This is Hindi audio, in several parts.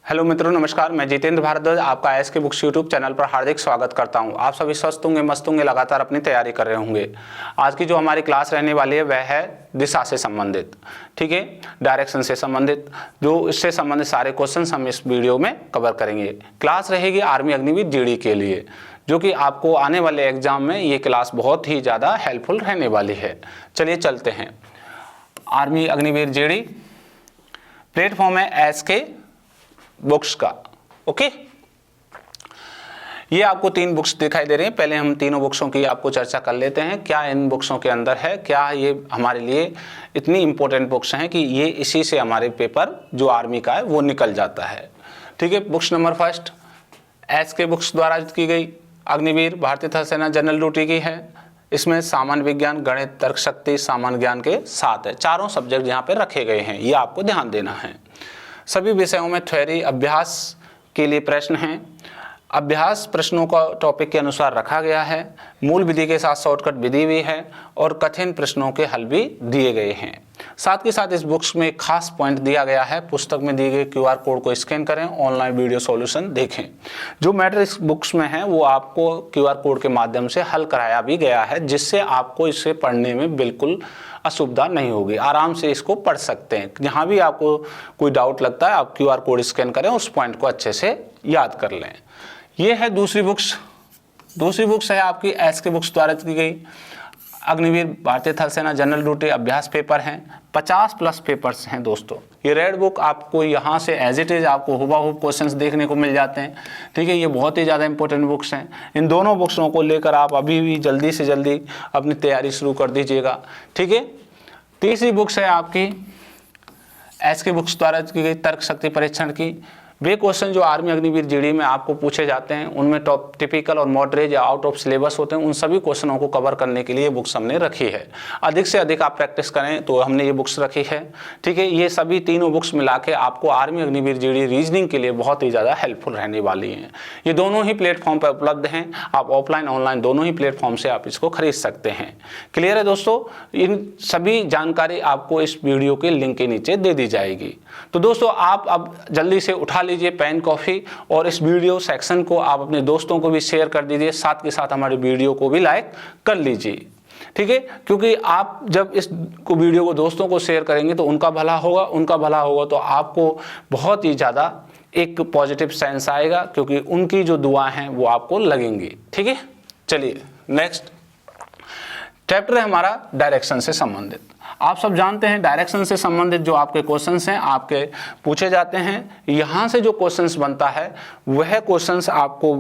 हेलो मित्रों, नमस्कार। मैं जितेंद्र भारद्वाज आपका एस के बुक्स यूट्यूब चैनल पर हार्दिक स्वागत करता हूं। आप सभी स्वस्थ होंगे, मस्त होंगे, लगातार अपनी तैयारी कर रहे होंगे। आज की जो हमारी क्लास रहने वाली है वह है दिशा से संबंधित, ठीक है, डायरेक्शन से संबंधित। जो इससे संबंधित सारे क्वेश्चंस हम इस वीडियो में कवर करेंगे। क्लास रहेगी आर्मी अग्निवीर जीडी के लिए, जो कि आपको आने वाले एग्जाम में ये क्लास बहुत ही ज़्यादा हेल्पफुल रहने वाली है। चलिए चलते हैं। आर्मी अग्निवीर जीडी प्लेटफॉर्म है एस के बुक्स का। ओके, ये आपको 3 बुक्स दिखाई दे रही हैं। पहले हम तीनों बुक्सों की आपको चर्चा कर लेते हैं। क्या इन बुक्सों के अंदर है, क्या ये हमारे लिए इतनी इंपॉर्टेंट बुक्स हैं कि ये इसी से हमारे पेपर जो आर्मी का है वो निकल जाता है। ठीक है, बुक्स नंबर फर्स्ट एस के बुक्स द्वारा की गई अग्निवीर भारतीय थल सेना जनरल ड्यूटी की है। इसमें सामान्य विज्ञान, गणित, तर्क शक्ति, सामान्य ज्ञान के साथ है। चारों सब्जेक्ट यहाँ पे रखे गए हैं, ये आपको ध्यान देना है। सभी विषयों में थ्योरी अभ्यास के लिए प्रश्न हैं। अभ्यास प्रश्नों का टॉपिक के अनुसार रखा गया है। मूल विधि के साथ शॉर्टकट विधि भी है और कठिन प्रश्नों के हल भी दिए गए हैं। साथ ही साथ इस बुक्स में एक खास पॉइंट दिया गया है, पुस्तक में दिए गए QR कोड को स्कैन करें, ऑनलाइन वीडियो सॉल्यूशन देखें। जो मैटर इस बुक्स में है वो आपको QR कोड के माध्यम से हल कराया भी गया है, जिससे आपको इसे पढ़ने में बिल्कुल असुविधा नहीं होगी। आराम से इसको पढ़ सकते हैं। जहाँ भी आपको कोई डाउट लगता है आप QR कोड स्कैन करें, उस पॉइंट को अच्छे से याद कर लें। ये है दूसरी बुक्स। दूसरी बुक्स है आपकी एस के बुक्स द्वारा की गई अग्निवीर भारतीय थल सेना जनरल ड्यूटी अभ्यास पेपर हैं। 50+ पेपर्स हैं दोस्तों। ये रेड बुक आपको यहाँ से एज इट इज़ आपको हुबहू क्वेश्चंस देखने को मिल जाते हैं। ठीक है, ये बहुत ही ज़्यादा इंपॉर्टेंट बुक्स हैं। इन दोनों बुक्सों को लेकर आप अभी भी जल्दी से जल्दी अपनी तैयारी शुरू कर दीजिएगा। ठीक है, तीसरी बुक्स है आपकी एस के बुक्स द्वारा की गई तर्क शक्ति परीक्षण की। वे क्वेश्चन जो आर्मी अग्निवीर जीडी में आपको पूछे जाते हैं, उनमें टॉप टिपिकल और मॉडरेट या आउट ऑफ सिलेबस होते हैं, उन सभी क्वेश्चनों को कवर करने के लिए बुक्स हमने रखी है। अधिक से अधिक आप प्रैक्टिस करें तो हमने ये बुक्स रखी है। ठीक है, ये सभी तीनों बुक्स मिला के आपको आर्मी अग्निवीर जीडी रीजनिंग के लिए बहुत ही ज़्यादा हेल्पफुल रहने वाली हैं। ये दोनों ही प्लेटफॉर्म पर उपलब्ध हैं। आप ऑफलाइन ऑनलाइन दोनों ही प्लेटफॉर्म से आप इसको खरीद सकते हैं। क्लियर है दोस्तों? इन सभी जानकारी आपको इस वीडियो के लिंक के नीचे दे दी जाएगी। तो दोस्तों आप अब जल्दी से उठा लीजिए पेन कॉफी और इस वीडियो सेक्शन को आप अपने दोस्तों को भी शेयर कर दीजिए। साथ के साथ हमारे वीडियो को भी लाइक कर लीजिए। ठीक है, क्योंकि आप जब इस वीडियो को दोस्तों को शेयर करेंगे तो उनका भला होगा, उनका भला होगा तो आपको बहुत ही ज़्यादा एक पॉजिटिव सेंस आएगा, क्योंकि उनकी जो दुआ हैं वो आपको लगेंगी। ठीक है, चलिए नेक्स्ट चैप्टर है हमारा डायरेक्शन से संबंधित। आप सब जानते हैं डायरेक्शन से संबंधित जो आपके क्वेश्चंस हैं आपके पूछे जाते हैं। यहाँ से जो क्वेश्चंस बनता है वह क्वेश्चंस आपको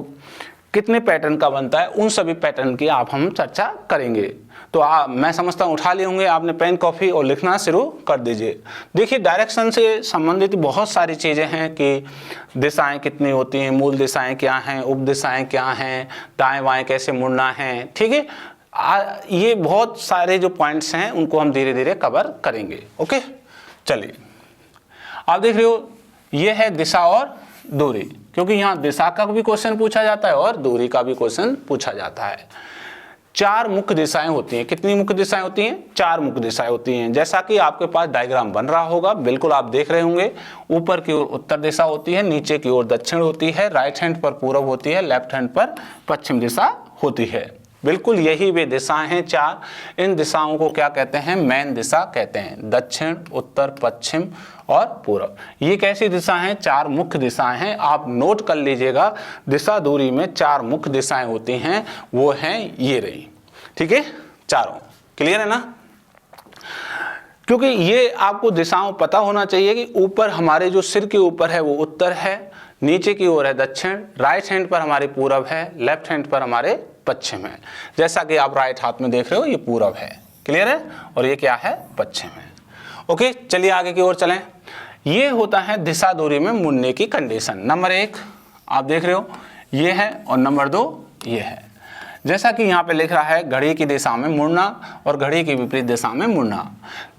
कितने पैटर्न का बनता है, उन सभी पैटर्न की हम चर्चा करेंगे। तो मैं समझता हूँ उठा लिए होंगे आपने पेन कॉफी और लिखना शुरू कर दीजिए। देखिए, डायरेक्शन से संबंधित बहुत सारी चीज़ें हैं कि दिशाएं कितनी होती हैं, मूल दिशाएं क्या हैं, उप दिशाएं क्या हैं, दाएँ बाएँ कैसे मुड़ना है। ठीक है, ये बहुत सारे जो पॉइंट्स हैं उनको हम धीरे धीरे कवर करेंगे। ओके, चलिए आप देख रहे हो ये है दिशा और दूरी, क्योंकि यहाँ दिशा का भी क्वेश्चन पूछा जाता है और दूरी का भी क्वेश्चन पूछा जाता है। 4 मुख्य दिशाएं होती हैं। कितनी मुख्य दिशाएं होती हैं? 4 मुख्य दिशाएं होती हैं। जैसा कि आपके पास डायग्राम बन रहा होगा, बिल्कुल आप देख रहे होंगे। ऊपर की ओर उत्तर दिशा होती है, नीचे की ओर दक्षिण होती है, राइट हैंड पर पूर्व होती है, लेफ्ट हैंड पर पश्चिम दिशा होती है। बिल्कुल यही वे दिशाएं हैं 4। इन दिशाओं को क्या कहते हैं? मेन दिशा कहते हैं। दक्षिण, उत्तर, पश्चिम और पूर्व, ये कैसी दिशा हैं? 4 मुख्य दिशाएं हैं। आप नोट कर लीजिएगा, दिशा दूरी में 4 मुख्य दिशाएं होती हैं, वो हैं ये रही। ठीक है, चारों। क्लियर है ना? क्योंकि ये आपको दिशाओं पता होना चाहिए कि ऊपर हमारे जो सिर के ऊपर है वो उत्तर है, नीचे की ओर है दक्षिण, राइट हैंड पर हमारे पूरब है, लेफ्ट हैंड पर हमारे पश्चिम है। जैसा कि आप राइट हाथ में देख रहे हो ये पूरब है। क्लियर है? और ये क्या है? पश्चिम है। ओके, चलिए आगे की ओर चलें। ये होता है दिशा दूरी में मुड़ने की कंडीशन। नंबर 1 आप देख रहे हो ये है और नंबर 2 ये है। जैसा कि यहाँ पे लिख रहा है घड़ी की दिशा में मुड़ना और घड़ी की विपरीत दिशा में मुड़ना।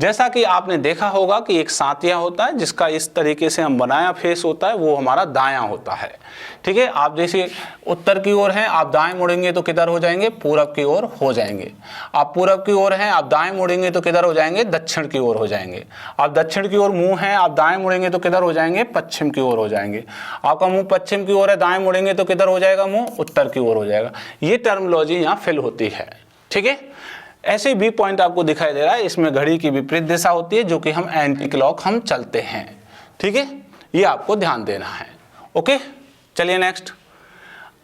जैसा कि आपने देखा होगा कि एक सातिया होता है जिसका इस तरीके से हम बनाया फेस होता है, वो हमारा दायां होता है। ठीक है, आप जैसे उत्तर की ओर हैं, आप दाएं मुड़ेंगे तो किधर हो जाएंगे, पूरब की ओर हो जाएंगे। आप पूरब की ओर हैं, आप दाएं मुड़ेंगे तो किधर हो जाएंगे, दक्षिण की ओर हो जाएंगे। आप दक्षिण की ओर मुंह है, आप दाएं मुड़ेंगे तो किधर हो जाएंगे, पश्चिम की ओर हो जाएंगे। आपका मुंह पश्चिम की ओर है, दाएं मुड़ेंगे तो किधर हो जाएगा, मुंह उत्तर की ओर हो जाएगा। ये टर्मिनोलॉजी यहाँ फिल होती है। ठीक है, ऐसे बी पॉइंट आपको दिखाई दे रहा है, इसमें घड़ी की विपरीत दिशा होती है जो कि हम एंटी क्लॉक हम चलते हैं। ठीक है, ये आपको ध्यान देना है। ओके, चलिए नेक्स्ट।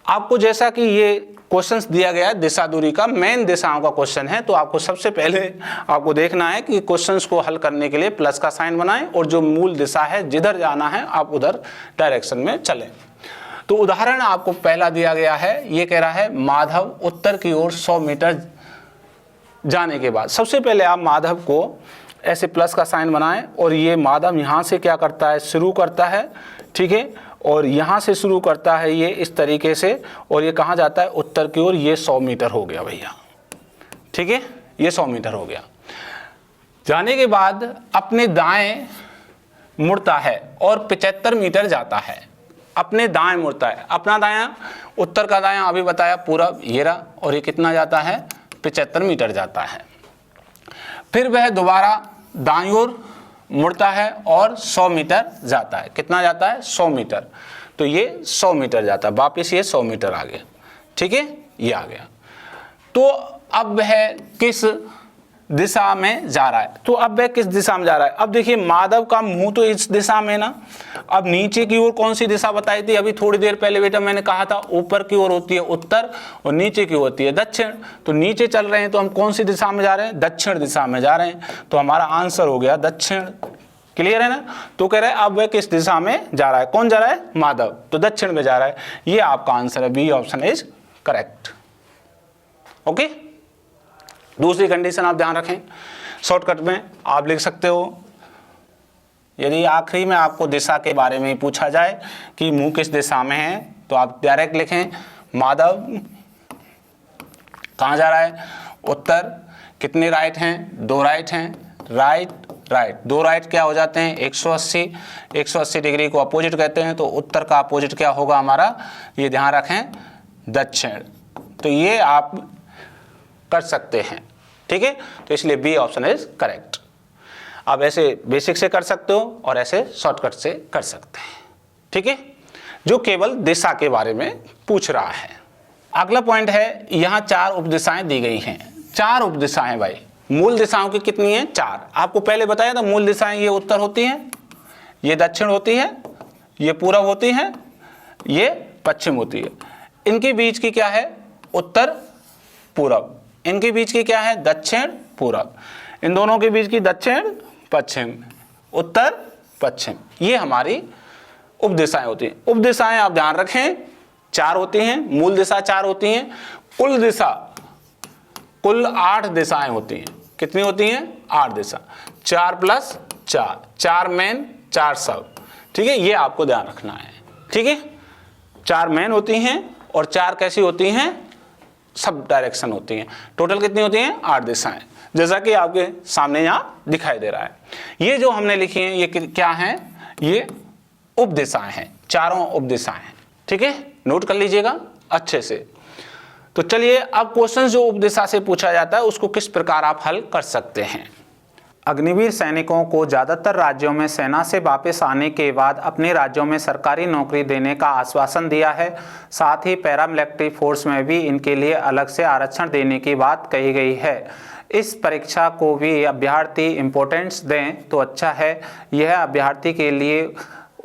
आपको जैसा कि ये क्वेश्चंस दिया गया है दिशा दूरी का, मेन दिशाओं का क्वेश्चन है, तो आपको सबसे पहले आपको देखना है कि क्वेश्चंस को हल करने के लिए प्लस का साइन बनाएं और जो मूल दिशा है जिधर जाना है आप उधर डायरेक्शन में चलें। तो उदाहरण आपको पहला दिया गया है, ये कह रहा है माधव उत्तर की ओर 100 मीटर जाने के बाद। सबसे पहले आप माधव को ऐसे प्लस का साइन बनाएं और ये माधव यहाँ से क्या करता है, शुरू करता है। ठीक है, और यहाँ से शुरू करता है ये इस तरीके से, और ये कहाँ जाता है, उत्तर की ओर। ये 100 मीटर हो गया भैया। ठीक है, ये 100 मीटर हो गया। जाने के बाद अपने दाएं मुड़ता है और 75 मीटर जाता है। अपने दाएं मुड़ता है, अपना दायां, उत्तर का दायां अभी बताया पूरब, ये रहा, और ये कितना जाता है, 75 मीटर जाता है। फिर वह दोबारा दाईं ओर मुड़ता है और 100 मीटर जाता है। कितना जाता है, 100 मीटर। तो ये 100 मीटर जाता है, वापिस ये 100 मीटर आ गया। ठीक है, ये आ गया। तो अब वह किस दिशा में जा रहा है, तो अब वह किस दिशा में जा रहा है। अब देखिए माधव का मुंह तो इस दिशा में ना, अब नीचे की ओर कौन सी दिशा बताई थी अभी थोड़ी देर पहले बेटा, मैंने कहा था ऊपर की ओर होती है उत्तर और नीचे की होती है दक्षिण। तो नीचे चल रहे हैं तो हम कौन सी दिशा में जा रहे हैं, दक्षिण दिशा में जा रहे हैं। तो हमारा आंसर हो गया दक्षिण। क्लियर है ना। तो कह रहे हैं अब वह किस दिशा में जा रहा है, कौन जा रहा है, माधव, तो दक्षिण में जा रहा है। ये आपका आंसर है, B option is correct. Okay, दूसरी कंडीशन आप ध्यान रखें, शॉर्टकट में आप लिख सकते हो, यदि आखिरी में आपको दिशा के बारे में पूछा जाए कि मुंह किस दिशा में है, तो आप डायरेक्ट लिखें माधव कहाँ जा रहा है, उत्तर। कितने राइट हैं, 2 राइट हैं, राइट राइट, 2 राइट क्या हो जाते हैं, 180। 180 डिग्री को अपोजिट कहते हैं, तो उत्तर का अपोजिट क्या होगा हमारा, ये ध्यान रखें, दक्षिण। तो ये आप कर सकते हैं। ठीक है, तो इसलिए बी ऑप्शन इज करेक्ट। आप ऐसे बेसिक से कर सकते हो और ऐसे शॉर्टकट से कर सकते हैं। ठीक है, जो केवल दिशा के बारे में पूछ रहा है। अगला पॉइंट है, यहाँ 4 उपदिशाएं दी गई हैं। 4 उपदिशाएं भाई, मूल दिशाओं की कितनी है, 4। आपको पहले बताया था मूल दिशाएं ये उत्तर होती हैं, ये दक्षिण होती है, ये पूरब होती है, ये पश्चिम होती है। इनके बीच की क्या है, उत्तर पूरब। इनके बीच की क्या है, दक्षिण पूरब। इन दोनों के बीच की दक्षिण पश्चिम, उत्तर पश्चिम। ये हमारी उपदिशाएं होती हैं। उपदिशाएं आप ध्यान रखें 4 होती हैं, मूल दिशा 4 होती हैं, कुल दिशा कुल 8 दिशाएं होती हैं। कितनी होती हैं, 8 दिशा, 4 + 4, 4 मेन 4 सब। ठीक है, ये आपको ध्यान रखना है। ठीक है, 4 मेन होती हैं और 4 कैसी होती हैं, सब डायरेक्शन होती हैं। टोटल कितनी होती हैं, 8 दिशाएं, जैसा कि आपके सामने यहाँ दिखाई दे रहा है। ये जो हमने लिखी हैं ये क्या हैं, ये उपदिशाएं हैं, 4 उपदिशाएं हैं। ठीक है, नोट कर लीजिएगा अच्छे से। तो चलिए अब क्वेश्चन जो उपदिशा से पूछा जाता है उसको किस प्रकार आप हल कर सकते हैं। अग्निवीर सैनिकों को ज़्यादातर राज्यों में सेना से वापस आने के बाद अपने राज्यों में सरकारी नौकरी देने का आश्वासन दिया है। साथ ही पैरामिलिट्री फोर्स में भी इनके लिए अलग से आरक्षण देने की बात कही गई है। इस परीक्षा को भी अभ्यर्थी इम्पोर्टेंस दें तो अच्छा है। यह अभ्यर्थी के लिए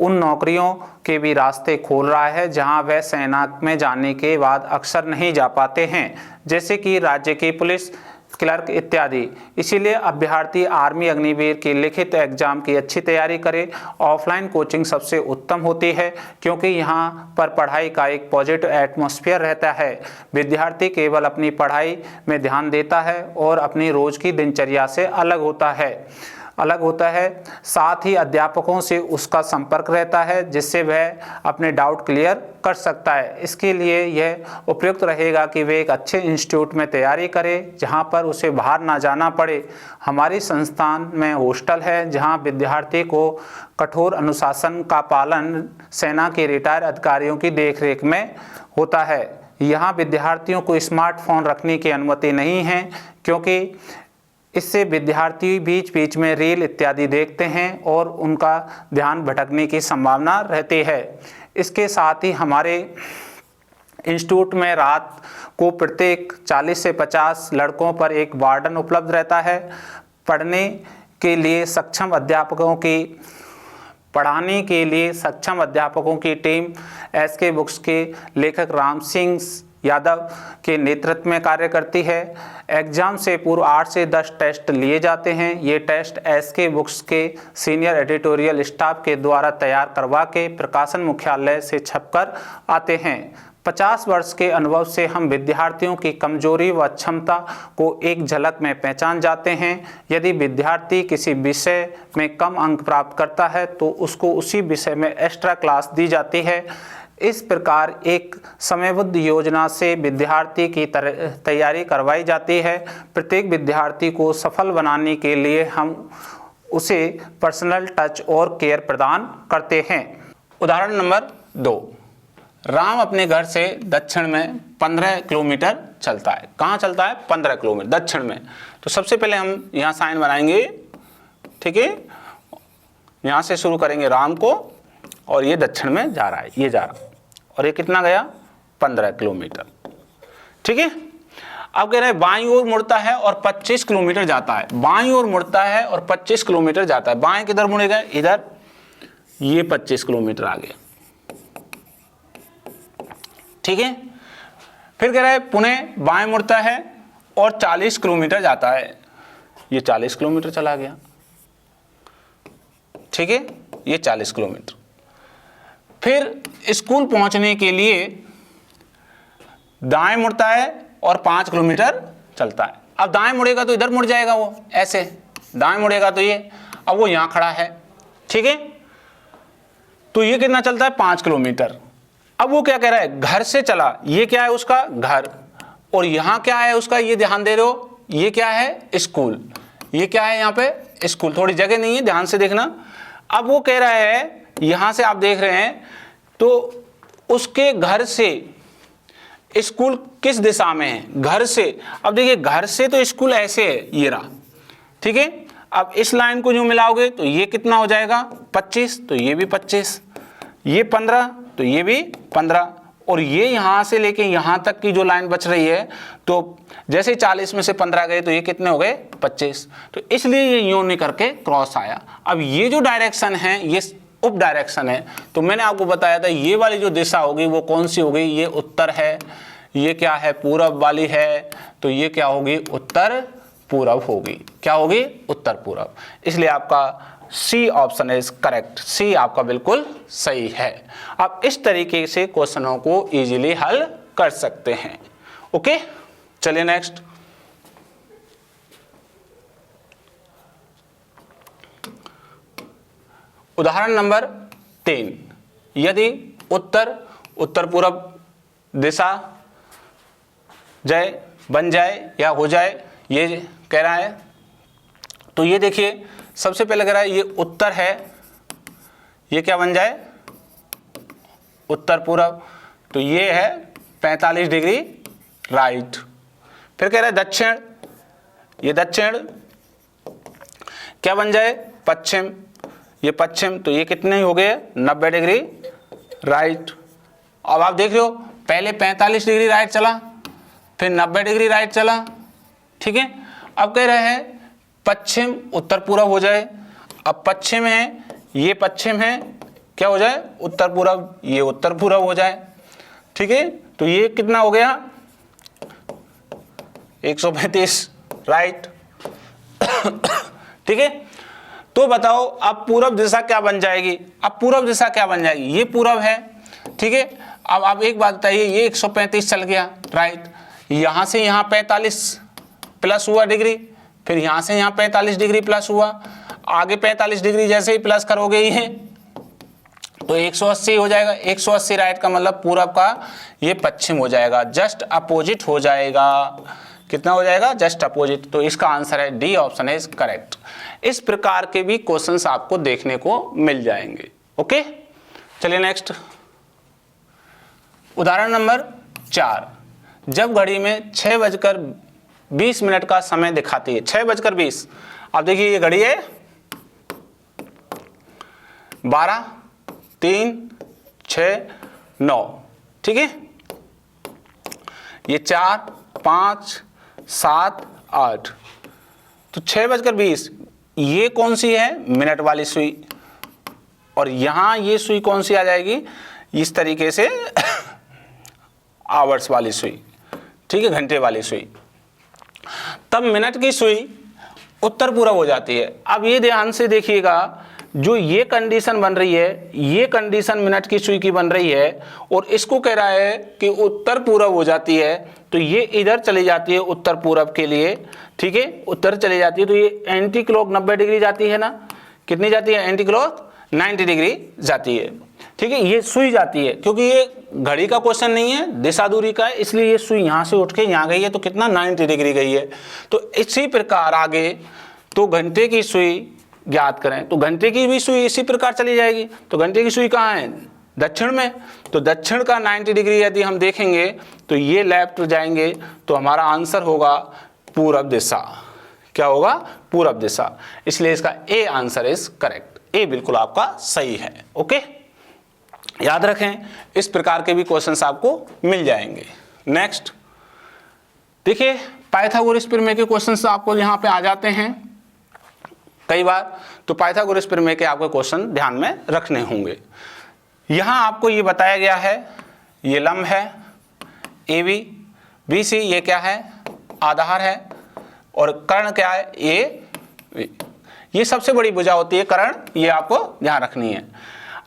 उन नौकरियों के भी रास्ते खोल रहा है जहां वह सेना में जाने के बाद अक्सर नहीं जा पाते हैं, जैसे कि राज्य की पुलिस, क्लर्क इत्यादि। इसीलिए अभ्यर्थी आर्मी अग्निवीर की लिखित एग्जाम की अच्छी तैयारी करे। ऑफलाइन कोचिंग सबसे उत्तम होती है क्योंकि यहाँ पर पढ़ाई का एक पॉजिटिव एटमॉस्फेयर रहता है। विद्यार्थी केवल अपनी पढ़ाई में ध्यान देता है और अपनी रोज की दिनचर्या से अलग होता है। अलग होता है। साथ ही अध्यापकों से उसका संपर्क रहता है जिससे वह अपने डाउट क्लियर कर सकता है। इसके लिए यह उपयुक्त रहेगा कि वे एक अच्छे इंस्टीट्यूट में तैयारी करे जहां पर उसे बाहर ना जाना पड़े। हमारी संस्थान में हॉस्टल है जहां विद्यार्थी को कठोर अनुशासन का पालन सेना के रिटायर्ड अधिकारियों की देखरेख में होता है। यहाँ विद्यार्थियों को स्मार्टफोन रखने की अनुमति नहीं है क्योंकि इससे विद्यार्थी बीच बीच में रील इत्यादि देखते हैं और उनका ध्यान भटकने की संभावना रहती है। इसके साथ ही हमारे इंस्टीट्यूट में रात को प्रत्येक 40 से 50 लड़कों पर एक वार्डन उपलब्ध रहता है। पढ़ाने के लिए सक्षम अध्यापकों की टीम एसके बुक्स के लेखक राम सिंह यादव के नेतृत्व में कार्य करती है। एग्जाम से पूर्व 8 से 10 टेस्ट लिए जाते हैं। ये टेस्ट एसके बुक्स के सीनियर एडिटोरियल स्टाफ के द्वारा तैयार करवा के प्रकाशन मुख्यालय से छपकर आते हैं। 50 वर्ष के अनुभव से हम विद्यार्थियों की कमजोरी व क्षमता को एक झलक में पहचान जाते हैं। यदि विद्यार्थी किसी विषय में कम अंक प्राप्त करता है तो उसको उसी विषय में एक्स्ट्रा क्लास दी जाती है। इस प्रकार एक समयबद्ध योजना से विद्यार्थी की तैयारी करवाई जाती है। प्रत्येक विद्यार्थी को सफल बनाने के लिए हम उसे पर्सनल टच और केयर प्रदान करते हैं। उदाहरण नंबर 2, राम अपने घर से दक्षिण में 15 किलोमीटर चलता है। कहाँ चलता है? 15 किलोमीटर दक्षिण में। तो सबसे पहले हम यहाँ साइन बनाएंगे, ठीक है। यहाँ से शुरू करेंगे राम को और ये दक्षिण में जा रहा है, ये जा रहा, और ये कितना गया? 15 किलोमीटर, ठीक है। अब कह रहे हैं बाईं ओर मुड़ता है और 25 किलोमीटर जाता है। बाईं ओर मुड़ता है और 25 किलोमीटर जाता है। बाएं किधर मुड़ेगा? इधर, ये 25 किलोमीटर आ गया, ठीक है। फिर कह रहा है पुनः बाएं मुड़ता है और 40 किलोमीटर जाता है। ये 40 किलोमीटर चला गया, ठीक है, ये 40 किलोमीटर। फिर स्कूल पहुंचने के लिए दाएं मुड़ता है और 5 किलोमीटर चलता है। अब दाएं मुड़ेगा तो इधर मुड़ जाएगा, वो ऐसे दाएं मुड़ेगा तो ये, अब वो यहां खड़ा है, ठीक है। तो ये कितना चलता है? 5 किलोमीटर। अब वो क्या कह रहा है? घर से चला, ये क्या है उसका? घर। और यहां क्या है उसका? ये ध्यान दे रहे हो, ये क्या है? स्कूल। ये क्या है यहाँ पे? स्कूल। थोड़ी जगह नहीं है, ध्यान से देखना। अब वो कह रहा है, यहां से आप देख रहे हैं तो उसके घर से स्कूल किस दिशा में है? घर से। अब देखिए घर से तो स्कूल ऐसे है, ये रहा, ठीक है। अब इस लाइन को जो मिलाओगे तो ये कितना हो जाएगा? 25, तो ये भी 25, ये 15, तो ये भी 15, और ये यहां से लेके यहां तक की जो लाइन बच रही है, तो जैसे 40 में से 15 गए तो ये कितने हो गए? 25। तो इसलिए ये यूं नहीं करके क्रॉस आया। अब ये जो डायरेक्शन है ये उप डायरेक्शन है। तो मैंने आपको बताया था ये वाली जो दिशा होगी वो कौन सी होगी? ये उत्तर है। ये क्या है? पूरब वाली है। तो ये क्या होगी? उत्तर पूरब होगी। क्या होगी? उत्तर पूरब। इसलिए आपका सी ऑप्शन इज करेक्ट। सी आपका बिल्कुल सही है। आप इस तरीके से क्वेश्चनों को इजीली हल कर सकते हैं। ओके, चलिए नेक्स्ट। उदाहरण नंबर 3, यदि उत्तर पूरब दिशा जय बन जाए या हो जाए, ये कह रहा है। तो ये देखिए सबसे पहले कह रहा है ये उत्तर है, ये क्या बन जाए? उत्तर पूरब। तो ये है 45 डिग्री राइट। फिर कह रहा है दक्षिण, ये दक्षिण क्या बन जाए? पश्चिम, ये पश्चिम। तो ये कितने हो गए? 90 डिग्री राइट। अब आप देख रहे हो पहले 45 डिग्री राइट चला, फिर 90 डिग्री राइट चला, ठीक है। अब कह रहे हैं पश्चिम उत्तर पूरब हो जाए। अब पश्चिम है, ये पश्चिम है, क्या हो जाए? उत्तर पूरब, ये उत्तर पूरब हो जाए, ठीक है। तो ये कितना हो गया? 135 राइट, ठीक है। तो बताओ अब पूरब दिशा क्या बन जाएगी? अब पूरब दिशा क्या बन जाएगी? ये पूरब है, ठीक है। अब आप एक बात बताइए, ये 135 चल गया राइट, यहां से यहां 45 प्लस हुआ डिग्री, फिर यहां से यहां 45 डिग्री प्लस हुआ। आगे 45 डिग्री जैसे ही प्लस करोगे ये तो 180 हो जाएगा। 180 राइट का मतलब पूरब का, ये पश्चिम हो जाएगा, जस्ट अपोजिट हो जाएगा। कितना हो जाएगा? Just opposite. तो इसका आंसर है डी ऑप्शन इज करेक्ट। इस प्रकार के भी क्वेश्चंस आपको देखने को मिल जाएंगे। ओके, चलिए नेक्स्ट उदाहरण नंबर 4। जब घड़ी में 6:20 का समय दिखाती है, 6:20। अब देखिए ये घड़ी है 12, 3, 6, 9, ठीक है। ये 4, 5, 7, 8, तो 6:20 ये कौन सी है? मिनट वाली सुई। और यहां ये सुई कौन सी आ जाएगी? इस तरीके से आवर्स वाली सुई, ठीक है, घंटे वाली सुई। तब मिनट की सुई उत्तर पूरब हो जाती है। अब ये ध्यान से देखिएगा, जो ये कंडीशन बन रही है, ये कंडीशन मिनट की सुई की बन रही है और इसको कह रहा है कि उत्तर पूरब हो जाती है, तो ये इधर चली जाती है उत्तर पूरब के लिए, ठीक है, उत्तर चली जाती है। तो ये एंटी क्लॉक 90 डिग्री जाती है ना, कितनी जाती है? एंटी क्लॉक 90 डिग्री जाती है, ठीक है। ये सुई जाती है, क्योंकि ये घड़ी का क्वेश्चन नहीं है, दिशा दूरी का है, इसलिए ये सुई यहाँ से उठ के यहाँ गई है, तो कितना? 90 डिग्री गई है। तो इसी प्रकार आगे तो घंटे की सुई ज्ञात करें, तो घंटे की भी सुई इसी प्रकार चली जाएगी। तो घंटे की सुई कहाँ है? दक्षिण में। तो दक्षिण का 90 डिग्री यदि हम देखेंगे तो ये लेफ्ट जाएंगे, तो हमारा आंसर होगा पूरब दिशा। क्या होगा? पूरब दिशा। इसलिए इसका A answer is correct. A बिल्कुल आपका सही है। ओके, याद रखें, इस प्रकार के भी क्वेश्चंस आपको मिल जाएंगे। नेक्स्ट देखिए, पाइथागोरस प्रमेय के क्वेश्चंस आपको यहाँ पे आ जाते हैं कई बार। तो पाइथागोरस प्रमेय के आपको क्वेश्चन ध्यान में रखने होंगे। यहाँ आपको ये बताया गया है, ये लंब है ए बी, बी सी ये क्या है? आधार है, और कर्ण क्या है? ये सबसे बड़ी भुजा होती है कर्ण, ये आपको ध्यान रखनी है।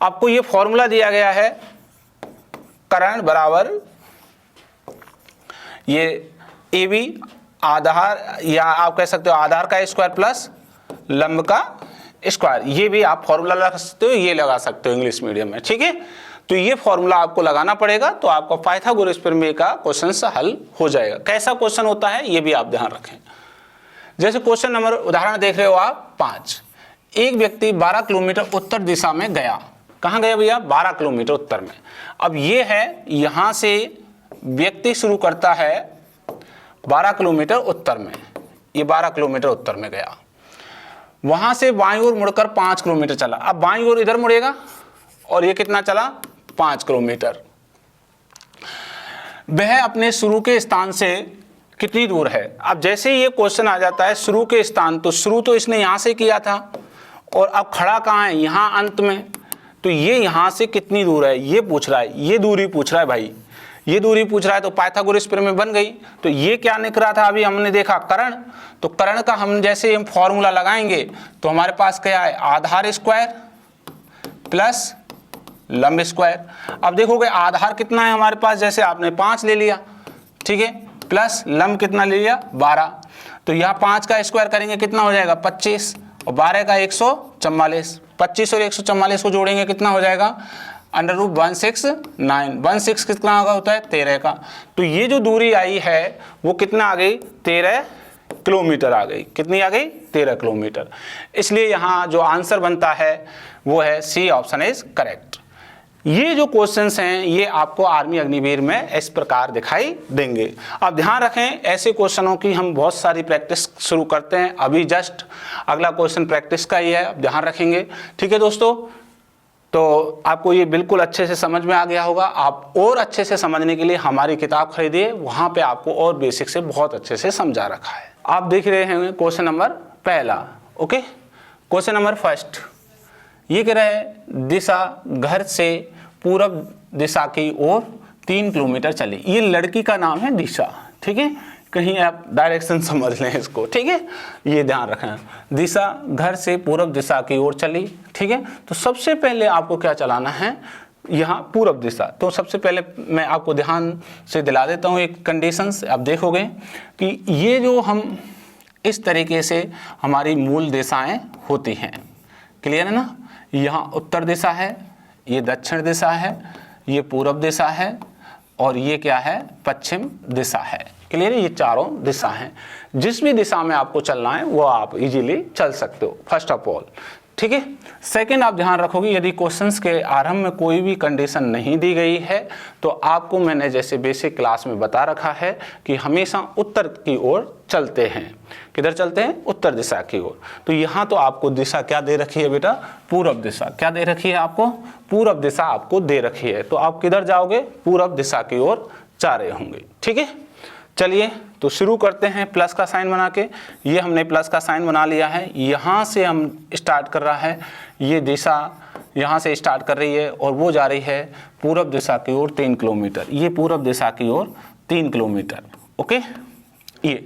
आपको ये फॉर्मूला दिया गया है, कर्ण बराबर ये ए बी आधार, या आप कह सकते हो आधार का स्क्वायर प्लस लंब का स्क्वायर। ये भी आप फॉर्मूला लगा सकते हो, ये लगा सकते हो इंग्लिश मीडियम में, ठीक है। तो ये फॉर्मूला आपको लगाना पड़ेगा, तो आपका पाइथागोरस प्रमेय का क्वेश्चन हल हो जाएगा। कैसा क्वेश्चन होता है ये भी आप ध्यान रखें। जैसे क्वेश्चन नंबर उदाहरण देख रहे हो आप 5। एक व्यक्ति 12 किलोमीटर उत्तर दिशा में गया। कहाँ गया भैया? 12 किलोमीटर उत्तर में। अब ये है, यहाँ से व्यक्ति शुरू करता है 12 किलोमीटर उत्तर में, ये 12 किलोमीटर उत्तर में गया, वहां से बाईं ओर मुड़कर 5 किलोमीटर चला। अब बाईं ओर इधर मुड़ेगा, और ये कितना चला? 5 किलोमीटर। वह अपने शुरू के स्थान से कितनी दूर है? अब जैसे ये क्वेश्चन आ जाता है शुरू के स्थान, तो शुरू तो इसने यहां से किया था, और अब खड़ा कहाँ है? यहाँ अंत में। तो ये यहाँ से कितनी दूर है ये पूछ रहा है, ये दूरी पूछ रहा है भाई, ये दूरी पूछ रहा है। तो पाइथागोरस प्रमेय बन गई। तो ये क्या निकल रहा था? अभी हमने देखा कर्ण। तो कर्ण का हम जैसे हम फॉर्मूला लगाएंगे तो हमारे पास क्या है? आधार स्क्वायर प्लस लंब स्क्वायर। अब देखोगे आधार कितना है हमारे पास, जैसे आपने 5 ले लिया, ठीक है, प्लस लंब कितना ले लिया? 12। तो यहाँ 5 का स्क्वायर करेंगे कितना हो जाएगा? 25, और 12 का 144। 25 और 144 को जोड़ेंगे कितना हो जाएगा? √169। 16 कितना होता है? 13 का। तो ये जो दूरी आई है वो कितना आ गई? 13 किलोमीटर आ गई। कितनी आ गई? 13 किलोमीटर। इसलिए यहाँ जो आंसर बनता है वो है सी ऑप्शन इज करेक्ट। ये जो क्वेश्चंस हैं ये आपको आर्मी अग्निवीर में इस प्रकार दिखाई देंगे। अब ध्यान रखें, ऐसे क्वेश्चनों की हम बहुत सारी प्रैक्टिस शुरू करते हैं। अभी जस्ट अगला क्वेश्चन प्रैक्टिस का ही है, अब ध्यान रखेंगे, ठीक है दोस्तों। तो आपको ये बिल्कुल अच्छे से समझ में आ गया होगा। आप और अच्छे से समझने के लिए हमारी किताब खरीदिए, वहाँ पे आपको और बेसिक से बहुत अच्छे से समझा रखा है। आप देख रहे हैं क्वेश्चन नंबर पहला। ओके, क्वेश्चन नंबर फर्स्ट ये कह रहा है दिशा घर से पूरब दिशा की ओर 3 किलोमीटर चली। ये लड़की का नाम है दिशा, ठीक है, कहीं आप डायरेक्शन समझ लें इसको, ठीक है, ये ध्यान रखें। दिशा घर से पूरब दिशा की ओर चली, ठीक है। तो सबसे पहले आपको क्या चलाना है? यहाँ पूरब दिशा। तो सबसे पहले मैं आपको ध्यान से दिला देता हूँ एक कंडीशंस। आप देखोगे कि ये जो हम इस तरीके से हमारी मूल दिशाएं होती हैं। क्लियर है ना? यहाँ उत्तर दिशा है, ये दक्षिण दिशा है, ये पूरब दिशा है और ये क्या है? पश्चिम दिशा है। क्लियर है? ये चारों दिशा हैं। जिस भी दिशा में आपको चलना है वो आप इजीली चल सकते हो, फर्स्ट ऑफ ऑल। ठीक है। सेकंड, आप ध्यान रखोगे यदि क्वेश्चंस के आरंभ में कोई भी कंडीशन नहीं दी गई है तो आपको मैंने जैसे बेसिक क्लास में बता रखा है कि हमेशा उत्तर की ओर चलते हैं। किधर चलते हैं? उत्तर दिशा की ओर। तो यहाँ तो आपको दिशा क्या दे रखी है बेटा? पूरब दिशा। क्या दे रखी है आपको? पूरब दिशा आपको दे रखी है। तो आप किधर जाओगे? पूरब दिशा की ओर जा रहे होंगे। ठीक है, चलिए तो शुरू करते हैं प्लस का साइन बना के। ये हमने प्लस का साइन बना लिया है। यहाँ से हम स्टार्ट कर रहा है, ये दिशा यहाँ से स्टार्ट कर रही है और वो जा रही है पूरब दिशा की ओर 3 किलोमीटर। ये पूरब दिशा की ओर 3 किलोमीटर। ओके, ये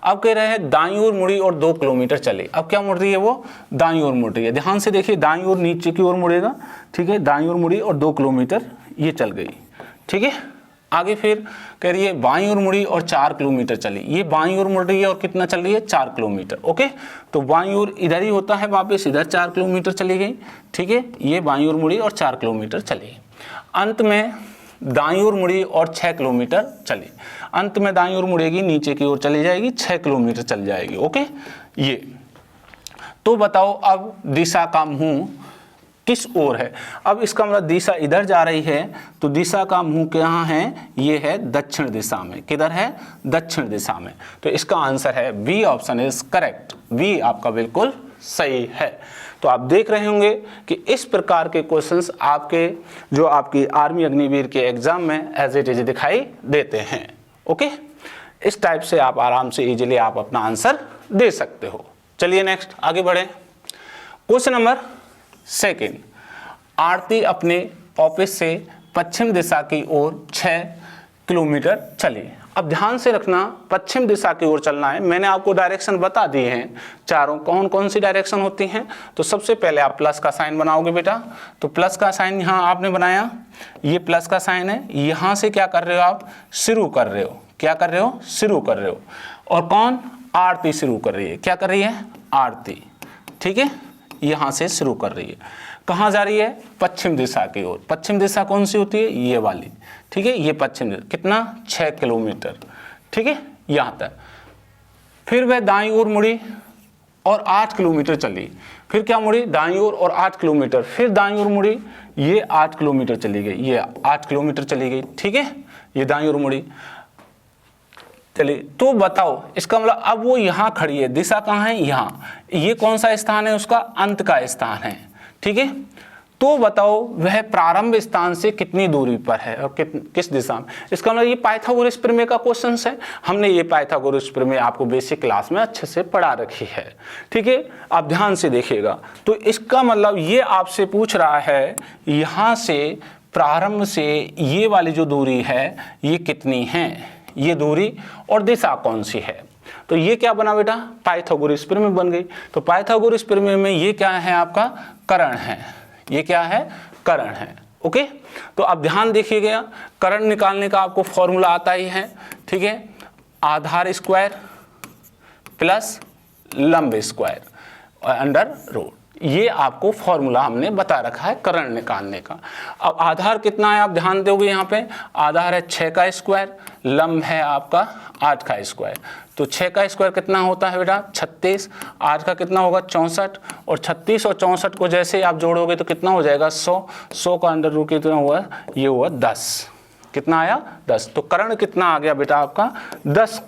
अब कह रहे हैं दाईं ओर मुड़ी और 2 किलोमीटर चले। अब क्या मुड़ रही है? वो दाईं ओर मुड़ रही है। ध्यान से देखिए, दाईं ओर नीचे की ओर मुड़ेगा। ठीक है, दाईं ओर मुड़ी और 2 किलोमीटर ये चल गई। ठीक है, आगे फिर कह रही है बाईं ओर मुड़ी और 4 किलोमीटर चली। ये बाईं ओर मुड़ रही है और कितना चल रही है? 4 किलोमीटर। ओके, तो बाईं ओर इधर ही होता है, वापस इधर 4 किलोमीटर चली गई। ठीक है, ये बाईं ओर मुड़ी और 4 किलोमीटर चली। अंत में दाईं ओर मुड़ी और 6 किलोमीटर चली। अंत में दाईं ओर मुड़ेगी, नीचे की ओर चली जाएगी, 6 किलोमीटर चल जाएगी। ओके, ये तो बताओ अब दिशा का मुंह किस ओर है? अब इसका मतलब दिशा इधर जा रही है तो दिशा का मुंह कहाँ है? ये है दक्षिण दिशा में। किधर है? दक्षिण दिशा में। तो इसका आंसर है B option is correct. B आपका बिल्कुल सही है। तो आप देख रहे होंगे कि इस प्रकार के क्वेश्चंस आपके जो आपकी आर्मी अग्निवीर के एग्जाम में एज इट इज दिखाई देते हैं। ओके, इस टाइप से आप आराम से इजीली आप अपना आंसर दे सकते हो। चलिए नेक्स्ट आगे बढ़े। क्वेश्चन नंबर सेकेंड, आरती अपने ऑफिस से पश्चिम दिशा की ओर 6 किलोमीटर चली। अब ध्यान से रखना, पश्चिम दिशा की ओर चलना है। मैंने आपको डायरेक्शन बता दिए हैं चारों, कौन कौन सी डायरेक्शन होती हैं। तो सबसे पहले आप प्लस का साइन बनाओगे बेटा। तो प्लस का साइन यहाँ आपने बनाया, ये प्लस का साइन है। यहाँ से क्या कर रहे हो आप? शुरू कर रहे हो। क्या कर रहे हो? शुरू कर रहे हो। और कौन? आरती शुरू कर रही है। क्या कर रही है? आरती। ठीक है, यहाँ से शुरू कर रही है। कहाँ जा रही है? पश्चिम दिशा की ओर। पश्चिम दिशा कौन सी होती है? ये वाली। ठीक है, ये पश्चिम दिशा। कितना? 6 किलोमीटर। ठीक है, यहाँ तक। फिर वह दाईं ओर मुड़ी और 8 किलोमीटर चली। फिर क्या मुड़ी? दाईं ओर और 8 किलोमीटर। फिर दाईं ओर मुड़ी, ये 8 किलोमीटर चली गई। ये 8 किलोमीटर चली गई। ठीक है, ये दाईं ओर मुड़ी। चलिए तो बताओ, इसका मतलब अब वो यहाँ खड़ी है। दिशा कहाँ है? यहाँ। ये कौन सा स्थान है? उसका अंत का स्थान है। ठीक है, तो बताओ वह प्रारंभ स्थान से कितनी दूरी पर है और किस दिशा में? इसका मतलब ये पाइथागोरस प्रमेय का क्वेश्चन है। हमने ये पाइथागोरस प्रमेय आपको बेसिक क्लास में अच्छे से पढ़ा रखी है। ठीक है, आप ध्यान से देखिएगा। तो इसका मतलब ये आपसे पूछ रहा है यहाँ से प्रारंभ से ये वाली जो दूरी है ये कितनी है, ये दूरी और दिशा कौन सी है। तो ये क्या बना बेटा? पाइथागोरस प्रमेय बन गई। तो पाइथागोरस प्रमेय में ये क्या है? आपका कर्ण है। ये क्या है? कर्ण है। ओके, तो अब ध्यान देखिएगा, कर्ण निकालने का आपको फॉर्मूला आता ही है। ठीक है, आधार स्क्वायर प्लस लंब स्क्वायर अंडर रूट। ये आपको फॉर्मूला हमने बता रखा है कर्ण निकालने का। अब आधार कितना है आप ध्यान दोगे, यहाँ पे आधार है 6 का स्क्वायर, लंब है आपका 8 का स्क्वायर। तो 6 का स्क्वायर कितना होता है बेटा? 36। 8 का कितना होगा? 64। और 36 और 64 को जैसे आप जोड़ोगे तो कितना हो जाएगा? 100। 100 का अंडर रूट कितना हुआ? ये हुआ 10। कितना आया? 10। तो कर्ण कितना आ गया बेटा आपका? 10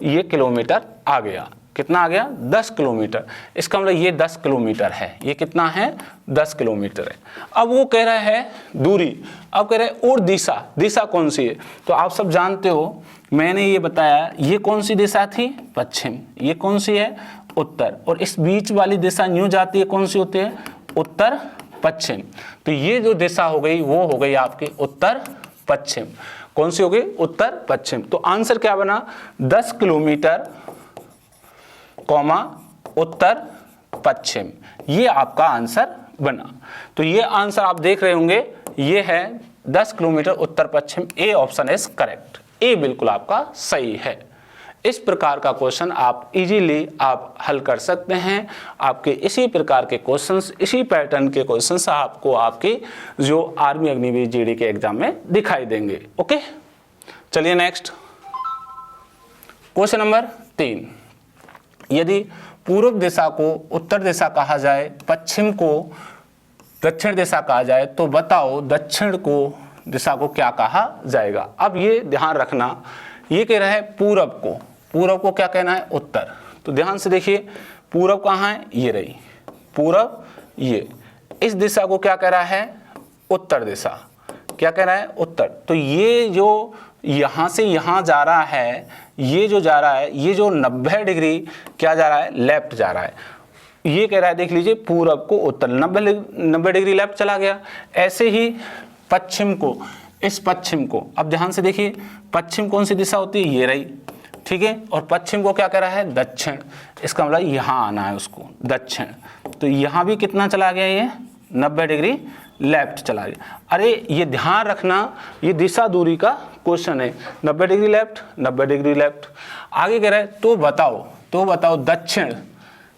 ये किलोमीटर आ गया। कितना आ गया? 10 किलोमीटर। इसका मतलब ये 10 किलोमीटर है। ये कितना है? 10 किलोमीटर है। अब वो कह रहा है दूरी, अब कह रहे हैं और दिशा। दिशा कौन सी है? तो आप सब जानते हो, मैंने ये बताया, ये कौन सी दिशा थी? पश्चिम। ये कौन सी है? उत्तर। और इस बीच वाली दिशा न्यू जाती है, कौन सी होती है? उत्तर पश्चिम। तो ये जो दिशा हो गई वो हो गई आपकी उत्तर पश्चिम। कौन सी हो गई? उत्तर पश्चिम। तो आंसर क्या बना? 10 किलोमीटर कॉमा उत्तर पश्चिम। ये आपका आंसर बना। तो ये आंसर आप देख रहे होंगे, ये है 10 किलोमीटर उत्तर पश्चिम। A option is correct. A बिल्कुल आपका सही है। इस प्रकार का क्वेश्चन आप इजीली आप हल कर सकते हैं। आपके इसी प्रकार के क्वेश्चंस, इसी पैटर्न के क्वेश्चंस आपको आपकी जो आर्मी अग्निवीर जीडी के एग्जाम में दिखाई देंगे। ओके, चलिए नेक्स्ट क्वेश्चन नंबर 3। यदि पूर्व दिशा को उत्तर दिशा कहा जाए, पश्चिम को दक्षिण दिशा कहा जाए, तो बताओ दक्षिण को दिशा को क्या कहा जाएगा। अब ये ध्यान रखना, ये कह रहा है पूरब को क्या कहना है, उत्तर। तो ध्यान से देखिए, पूरब कहाँ है, ये रही पूरब, ये इस दिशा को क्या कह रहा है, उत्तर दिशा। क्या कह रहा है, उत्तर। तो ये जो यहाँ से यहाँ जा रहा है, ये जो जा रहा है, ये जो 90 डिग्री क्या जा रहा है, लेफ्ट जा रहा है। ये कह रहा है, देख लीजिए, पूरब को उत्तर, 90 डिग्री लेफ्ट चला गया। ऐसे ही पश्चिम को, इस पश्चिम को, अब ध्यान से देखिए, पश्चिम कौन सी दिशा होती है, ये रही, ठीक है। और पश्चिम को क्या कह रहा है, दक्षिण। इसका मतलब यहाँ आना है उसको, दक्षिण। तो यहाँ भी कितना चला गया, ये 90 डिग्री लेफ्ट चला गया। अरे ये ध्यान रखना, ये दिशा दूरी का क्वेश्चन है। 90 डिग्री लेफ्ट, 90 डिग्री लेफ्ट। आगे कह रहा है तो बताओ दक्षिण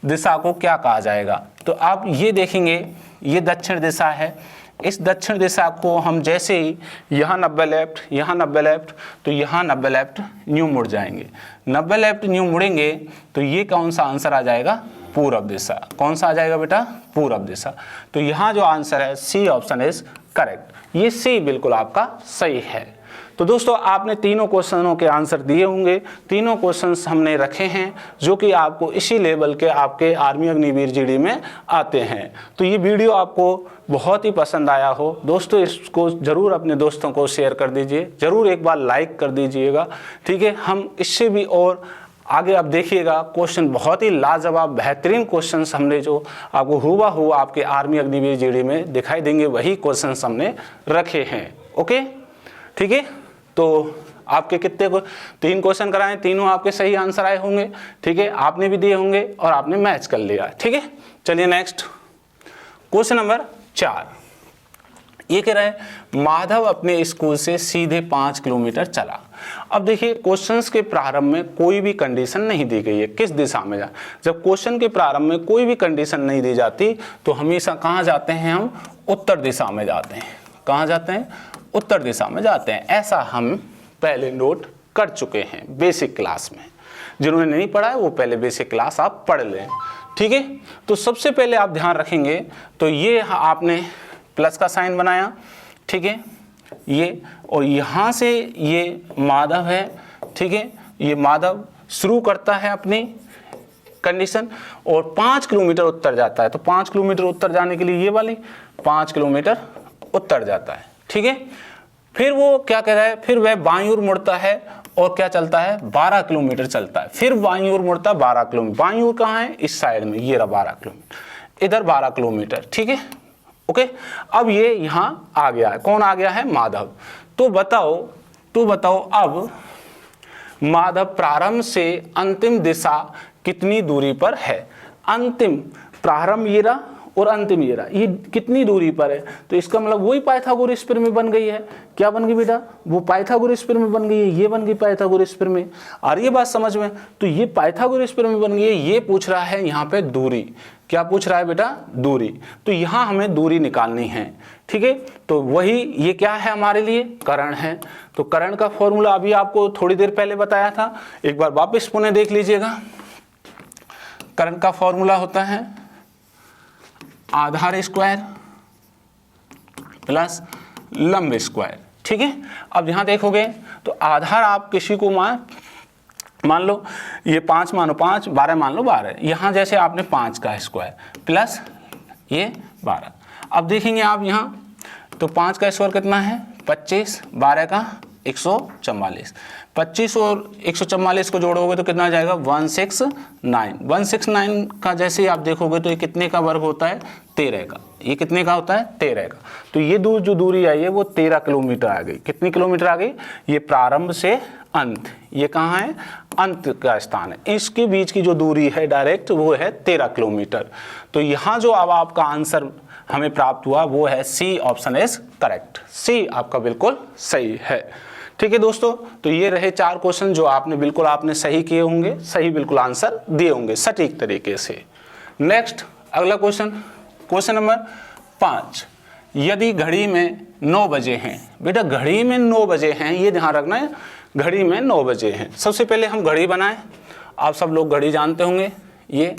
दिशा को क्या कहा जाएगा। तो आप ये देखेंगे, ये दक्षिण दिशा है। इस दक्षिण दिशा को हम जैसे ही यहाँ 90 लेफ्ट, यहाँ 90 लेफ्ट, तो यहाँ 90 लेफ्ट न्यू मुड़ जाएंगे। 90 लेफ्ट न्यू मुड़ेंगे तो ये कौन सा आंसर आ जाएगा, पूरब दिशा। कौन सा आ जाएगा बेटा, पूरब दिशा। तो यहाँ जो आंसर है सी ऑप्शन इज करेक्ट। ये सी बिल्कुल आपका सही है। तो दोस्तों आपने तीनों क्वेश्चनों के आंसर दिए होंगे। तीनों क्वेश्चंस हमने रखे हैं जो कि आपको इसी लेवल के आपके आर्मी अग्निवीर जीडी में आते हैं। तो ये वीडियो आपको बहुत ही पसंद आया हो दोस्तों, इसको ज़रूर अपने दोस्तों को शेयर कर दीजिए, ज़रूर एक बार लाइक कर दीजिएगा, ठीक है। हम इससे भी और आगे आप देखिएगा, क्वेश्चन बहुत ही लाजवाब बेहतरीन क्वेश्चंस हमने जो आपको हुबहू आपके आर्मी अग्निवीर जीडी में दिखाई देंगे, वही क्वेश्चंस हमने रखे हैं। ओके, ठीक है। तो आपके कितने को 3 क्वेश्चन कराए, तीनों आपके सही आंसर आए होंगे, ठीक है। आपने भी दिए होंगे और आपने मैच कर लिया, ठीक है। चलिए नेक्स्ट क्वेश्चन नंबर 4। ये कह रहा है माधव अपने स्कूल से सीधे 5 किलोमीटर चला। अब देखिए, क्वेश्चंस के प्रारंभ में कोई भी कंडीशन नहीं दी गई है किस दिशा में जा। जब क्वेश्चन के प्रारंभ में कोई भी कंडीशन नहीं दी जाती तो हमेशा कहाँ जाते हैं, हम उत्तर दिशा में जाते हैं। कहाँ जाते हैं, उत्तर दिशा में जाते हैं। ऐसा हम पहले नोट कर चुके हैं बेसिक क्लास में। जिन्होंने नहीं पढ़ा है वो पहले बेसिक क्लास आप पढ़ लें, ठीक है। तो सबसे पहले आप ध्यान रखेंगे, तो ये आपने प्लस का साइन बनाया, ठीक है, ये, और यहाँ से ये माधव है, ठीक है। ये माधव शुरू करता है अपनी कंडीशन और 5 किलोमीटर उत्तर जाता है। तो 5 किलोमीटर उत्तर जाने के लिए ये वाली 5 किलोमीटर उत्तर जाता है, ठीक है। फिर वो क्या कह रहा है, फिर वह बाईं ओर मुड़ता है और क्या चलता है, 12 किलोमीटर चलता है। फिर बाईं ओर मुड़ता है 12 किलोमीटर। बाईं ओर कहाँ है, इस साइड में, ये रहा 12 किलोमीटर, इधर 12 किलोमीटर, ठीक है। ओके, अब ये यहाँ आ गया है, कौन आ गया है, माधव। तो बताओ अब माधव प्रारंभ से अंतिम दिशा कितनी दूरी पर है। अंतिम, प्रारंभ ये रहा और अंतिम ये रहा, ये कितनी दूरी पर है। तो इसका मतलब वही पाइथागोरस प्रमेय बन गई है। क्या बन गई बेटा, वो पाइथागोरस प्रमेय बन गई है, ये बन गई पाइथागोरस प्रमेय। और ये बात समझ में, तो ये पाइथागोरस प्रमेय बन गई है। ये पूछ रहा है यहाँ पे दूरी, क्या पूछ रहा है बेटा, दूरी। तो यहाँ हमें दूरी निकालनी है, ठीक है। तो वही ये क्या है हमारे लिए, कर्ण है। तो कर्ण का फॉर्मूला अभी आपको थोड़ी देर पहले बताया था, एक बार वापस पुनः देख लीजिएगा। कर्ण का फॉर्मूला होता है आधार स्क्वायर प्लस लंब स्क्वायर, ठीक है। अब यहाँ देखोगे तो आधार आप किसी को मान लो, ये 5 मानो 5, 12 मान लो 12। यहाँ जैसे आपने 5 का स्क्वायर प्लस ये 12। अब देखेंगे आप यहाँ, तो 5 का स्क्वायर कितना है 25, 12 का 144। 25 और 144 को जोड़ोगे तो कितना आ जाएगा 169। 169 का जैसे आप देखोगे तो ये कितने का वर्ग होता है, 13 का। ये कितने का होता है, 13 का। तो ये जो दूरी आई है वो 13 किलोमीटर आ गई। कितनी किलोमीटर आ गई, ये प्रारंभ से अंत, ये कहाँ है, अंत का स्थान है। इसके बीच की जो दूरी है डायरेक्ट वो है 13 किलोमीटर। तो यहाँ जो अब आपका आंसर हमें प्राप्त हुआ वो है सी ऑप्शन इज करेक्ट। सी आपका बिल्कुल सही है, ठीक है दोस्तों, तो ये रहे 4 क्वेश्चन जो आपने सही किए होंगे, सही बिल्कुल आंसर दिए होंगे सटीक तरीके से। नेक्स्ट अगला क्वेश्चन नंबर 5, यदि घड़ी में 9 बजे हैं, बेटा घड़ी में 9 बजे हैं, ये ध्यान रखना है, घड़ी में 9 बजे हैं। सबसे पहले हम घड़ी बनाएं, आप सब लोग घड़ी जानते होंगे, ये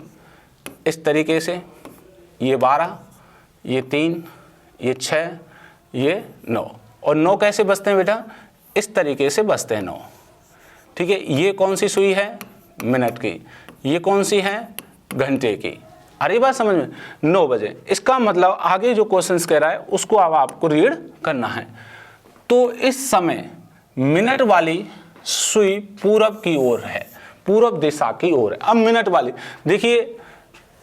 इस तरीके से, ये 12, ये 3, ये 6, ये 9, और 9 कैसे बजते हैं बेटा, इस तरीके से बजते हैं 9, ठीक है। ये कौन सी सुई है, मिनट की, ये कौन सी है, घंटे की। अरे बात समझ में, 9 बजे, इसका मतलब आगे जो क्वेश्चंस कह रहा है उसको अब आपको रीड करना है। तो इस समय मिनट वाली सुई पूरब की ओर है, पूरब दिशा की ओर है। अब मिनट वाली देखिए,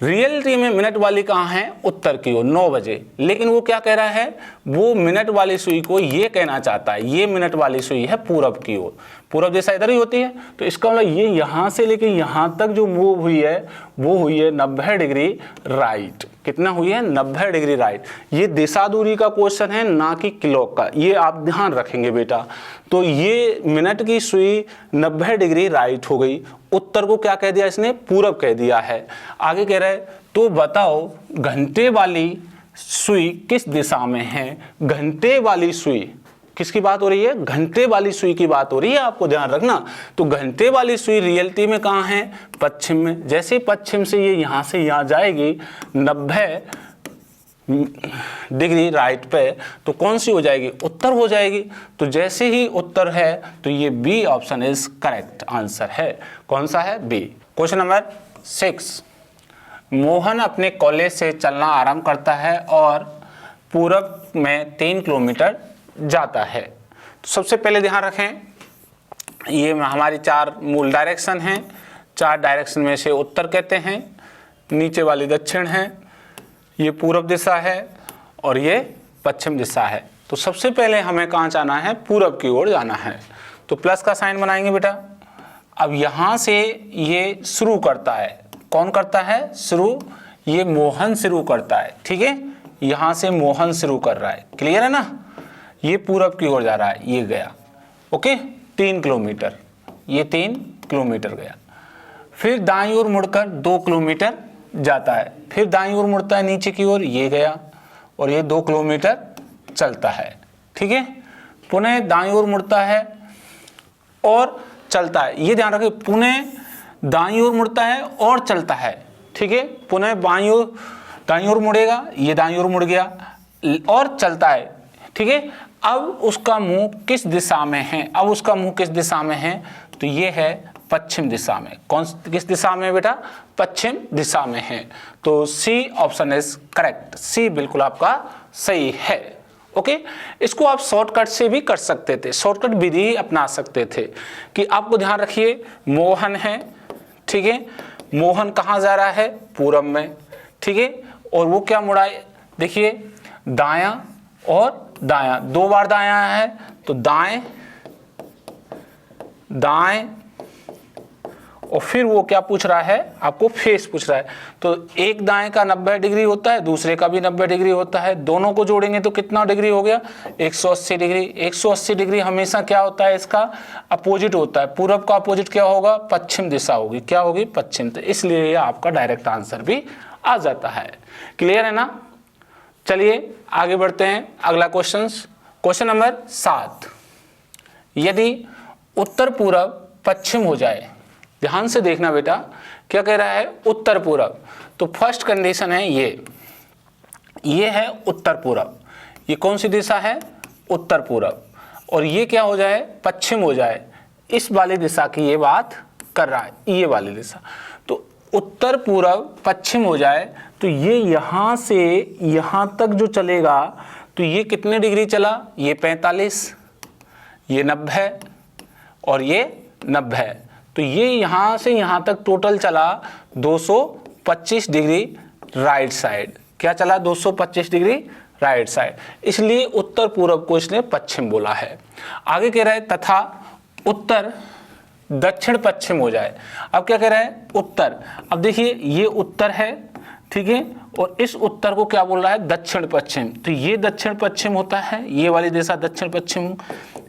रियलिटी में मिनट वाली कहाँ है, उत्तर की ओर, 9 बजे, लेकिन वो क्या कह रहा है, वो मिनट वाली सुई को ये कहना चाहता है, ये मिनट वाली सुई है पूरब की ओर, पूरब दिशा इधर ही होती है, तो इसका मतलब ये यहाँ से लेके यहाँ तक जो मूव हुई है वो हुई है 90 डिग्री राइट। कितना हुई है, 90 डिग्री राइट। ये दिशा दूरी का क्वेश्चन है, ना कि क्लॉक का, ये आप ध्यान रखेंगे बेटा। तो ये मिनट की सुई 90 डिग्री राइट हो गई, उत्तर को क्या कह दिया इसने, पूरब कह दिया है। आगे कह रहा है, तो बताओ घंटे वाली सुई किस दिशा में है। घंटे वाली सुई किसकी बात हो रही है, घंटे वाली सुई की बात हो रही है, आपको ध्यान रखना। तो घंटे वाली सुई रियलिटी में कहाँ है, पश्चिम में। जैसे पश्चिम से ये यहाँ से यहाँ जाएगी 90 डिग्री राइट पे, तो कौन सी हो जाएगी, उत्तर हो जाएगी। तो जैसे ही उत्तर है तो ये B option is correct answer है। कौन सा है, बी। क्वेश्चन नंबर 6, मोहन अपने कॉलेज से चलना आरंभ करता है और पूरब में 3 किलोमीटर जाता है। तो सबसे पहले ध्यान रखें, ये हमारी 4 मूल डायरेक्शन हैं, 4 डायरेक्शन में से उत्तर कहते हैं, नीचे वाली दक्षिण है, ये पूरब दिशा है और ये पश्चिम दिशा है। तो सबसे पहले हमें कहाँ जाना है, पूरब की ओर जाना है। तो प्लस का साइन बनाएंगे बेटा। अब यहाँ से ये शुरू करता है, कौन करता है शुरू, ये मोहन शुरू करता है, ठीक है, यहाँ से मोहन शुरू कर रहा है, क्लियर है ना। ये पूरब की ओर जा रहा है, ये गया, ओके, 3 किलोमीटर, ये 3 किलोमीटर गया। फिर दाईं ओर मुड़कर 2 किलोमीटर जाता है, फिर दाईं ओर मुड़ता है नीचे की ओर, ये गया और ये 2 किलोमीटर चलता है, ठीक है। पुनः दाईं ओर मुड़ता है और चलता है, ये ध्यान रखिए, पुनः दाईं ओर मुड़ता है और चलता है, ठीक है। पुनः बाईं ओर, दाईं ओर मुड़ेगा, ये दाईं ओर मुड़ गया और चलता है, ठीक है। अब उसका मुंह किस दिशा में है, अब उसका मुंह किस दिशा में है, तो ये है पश्चिम दिशा में। कौन किस दिशा में बेटा, पश्चिम दिशा में है। तो सी ऑप्शन इज करेक्ट, सी बिल्कुल आपका सही है, ओके। इसको आप शॉर्टकट से भी कर सकते थे, शॉर्टकट विधि अपना सकते थे कि आपको ध्यान रखिए, मोहन है, ठीक है, मोहन कहाँ जा रहा है, पूरब में, ठीक है, और वो क्या मुड़ा है, देखिए दायां और दायां, 2 बार दायां आया है, तो दाएं दाएं, और फिर वो क्या पूछ रहा है, आपको फेस पूछ रहा है। तो एक दाएं का 90 डिग्री होता है, दूसरे का भी 90 डिग्री होता है, दोनों को जोड़ेंगे तो कितना डिग्री हो गया, 180 डिग्री। 180 डिग्री हमेशा क्या होता है, इसका अपोजिट होता है। पूरब का अपोजिट क्या होगा, पश्चिम दिशा होगी, क्या होगी, पश्चिम। तो इसलिए ये आपका डायरेक्ट आंसर भी आ जाता है, क्लियर है ना। चलिए आगे बढ़ते हैं, अगला क्वेश्चन नंबर 7, यदि उत्तर पूरब पश्चिम हो जाए, ध्यान से देखना बेटा, क्या कह रहा है, उत्तर पूरब। तो फर्स्ट कंडीशन है ये है उत्तर पूरब, ये कौन सी दिशा है, उत्तर पूरब, और ये क्या हो जाए, पश्चिम हो जाए, इस वाली दिशा की ये बात कर रहा है, ये वाली दिशा। तो उत्तर पूरब पश्चिम हो जाए तो ये यहाँ से यहाँ तक जो चलेगा, तो ये कितने डिग्री चला, ये 45, ये 90 और ये 90, तो ये यहाँ से यहाँ तक टोटल चला 225 डिग्री राइट साइड। क्या चला, 225 डिग्री राइट साइड, इसलिए उत्तर पूरब को इसने पश्चिम बोला है। आगे कह रहा है तथा उत्तर दक्षिण पश्चिम हो जाए। अब क्या कह रहा है, उत्तर, अब देखिए ये उत्तर है, ठीक है, और इस उत्तर को क्या बोल रहा है, दक्षिण पश्चिम। तो ये दक्षिण पश्चिम होता है, ये वाली दिशा दक्षिण पश्चिम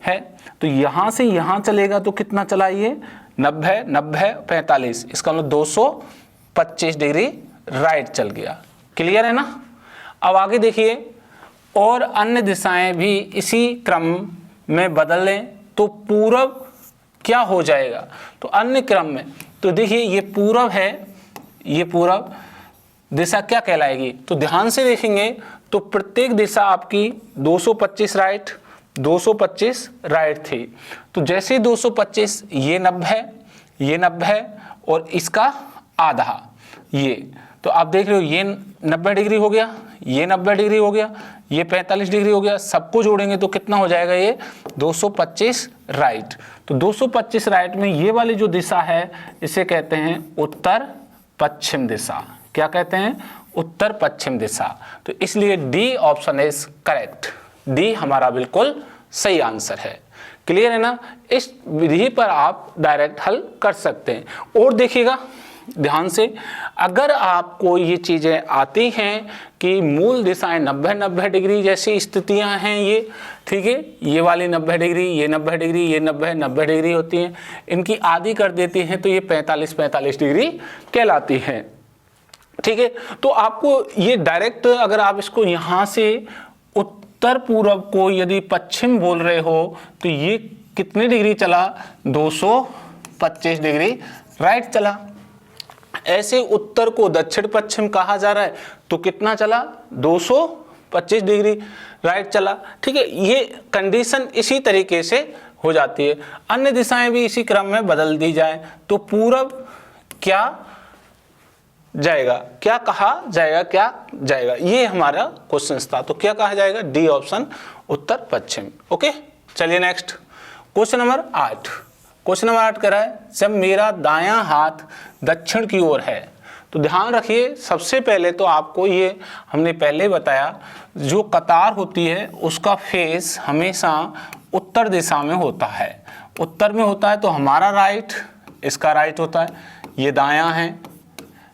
है, तो यहाँ से यहाँ चलेगा तो कितना चला ये 90 90 45, इसका मतलब 225 डिग्री राइट चल गया। क्लियर है ना। अब आगे देखिए, और अन्य दिशाएं भी इसी क्रम में बदल लें तो पूरब क्या हो जाएगा। तो अन्य क्रम में, तो देखिए ये पूरब है, ये पूरब दिशा क्या कहलाएगी। तो ध्यान से देखेंगे तो प्रत्येक दिशा आपकी 225 राइट 225 राइट थी। तो जैसे ही 225 ये 90 और इसका आधा ये, तो आप देख रहे हो ये 90 डिग्री हो गया, ये 90 डिग्री हो गया, ये 45 डिग्री हो गया, सबको जोड़ेंगे तो कितना हो जाएगा ये 225 राइट। तो 225 राइट में ये वाली जो दिशा है इसे कहते हैं उत्तर पश्चिम दिशा। क्या कहते हैं, उत्तर पश्चिम दिशा। तो इसलिए D option is correct, D हमारा बिल्कुल सही आंसर है। क्लियर है ना। इस विधि पर आप डायरेक्ट हल कर सकते हैं। और देखिएगा ध्यान से, अगर आपको ये चीज़ें आती हैं कि मूल दिशाएं 90 डिग्री जैसी स्थितियां हैं ये, ठीक है, ये वाली 90 डिग्री, ये 90 डिग्री, ये 90 डिग्री होती हैं, इनकी आधी कर देती हैं तो ये 45 डिग्री कहलाती हैं। ठीक है, तो आपको ये डायरेक्ट अगर आप इसको यहाँ से उत्तर पूर्व को यदि पश्चिम बोल रहे हो तो ये कितने डिग्री चला, 225 डिग्री राइट चला। ऐसे उत्तर को दक्षिण पश्चिम कहा जा रहा है तो कितना चला, 225 डिग्री राइट चला। ठीक है, ये कंडीशन इसी तरीके से हो जाती है। अन्य दिशाएं भी इसी क्रम में बदल दी जाए तो पूरब क्या जाएगा, क्या कहा जाएगा, क्या जाएगा, ये हमारा क्वेश्चन था। तो क्या कहा जाएगा, डी ऑप्शन उत्तर पश्चिम। ओके, चलिए next question number 8। Question number 8 कह रहा है जब मेरा दायां हाथ दक्षिण की ओर है। तो ध्यान रखिए, सबसे पहले तो आपको ये हमने पहले बताया, जो कतार होती है उसका फेस हमेशा उत्तर दिशा में होता है, उत्तर में होता है। तो हमारा राइट, इसका राइट होता है, ये दायां है,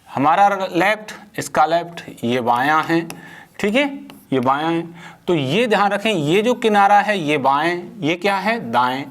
हमारा लेफ्ट, इसका लेफ्ट, ये बायां है। ठीक है, ये बायां है। तो ये ध्यान रखें, ये जो किनारा है ये बाएं, ये क्या है, दाएं।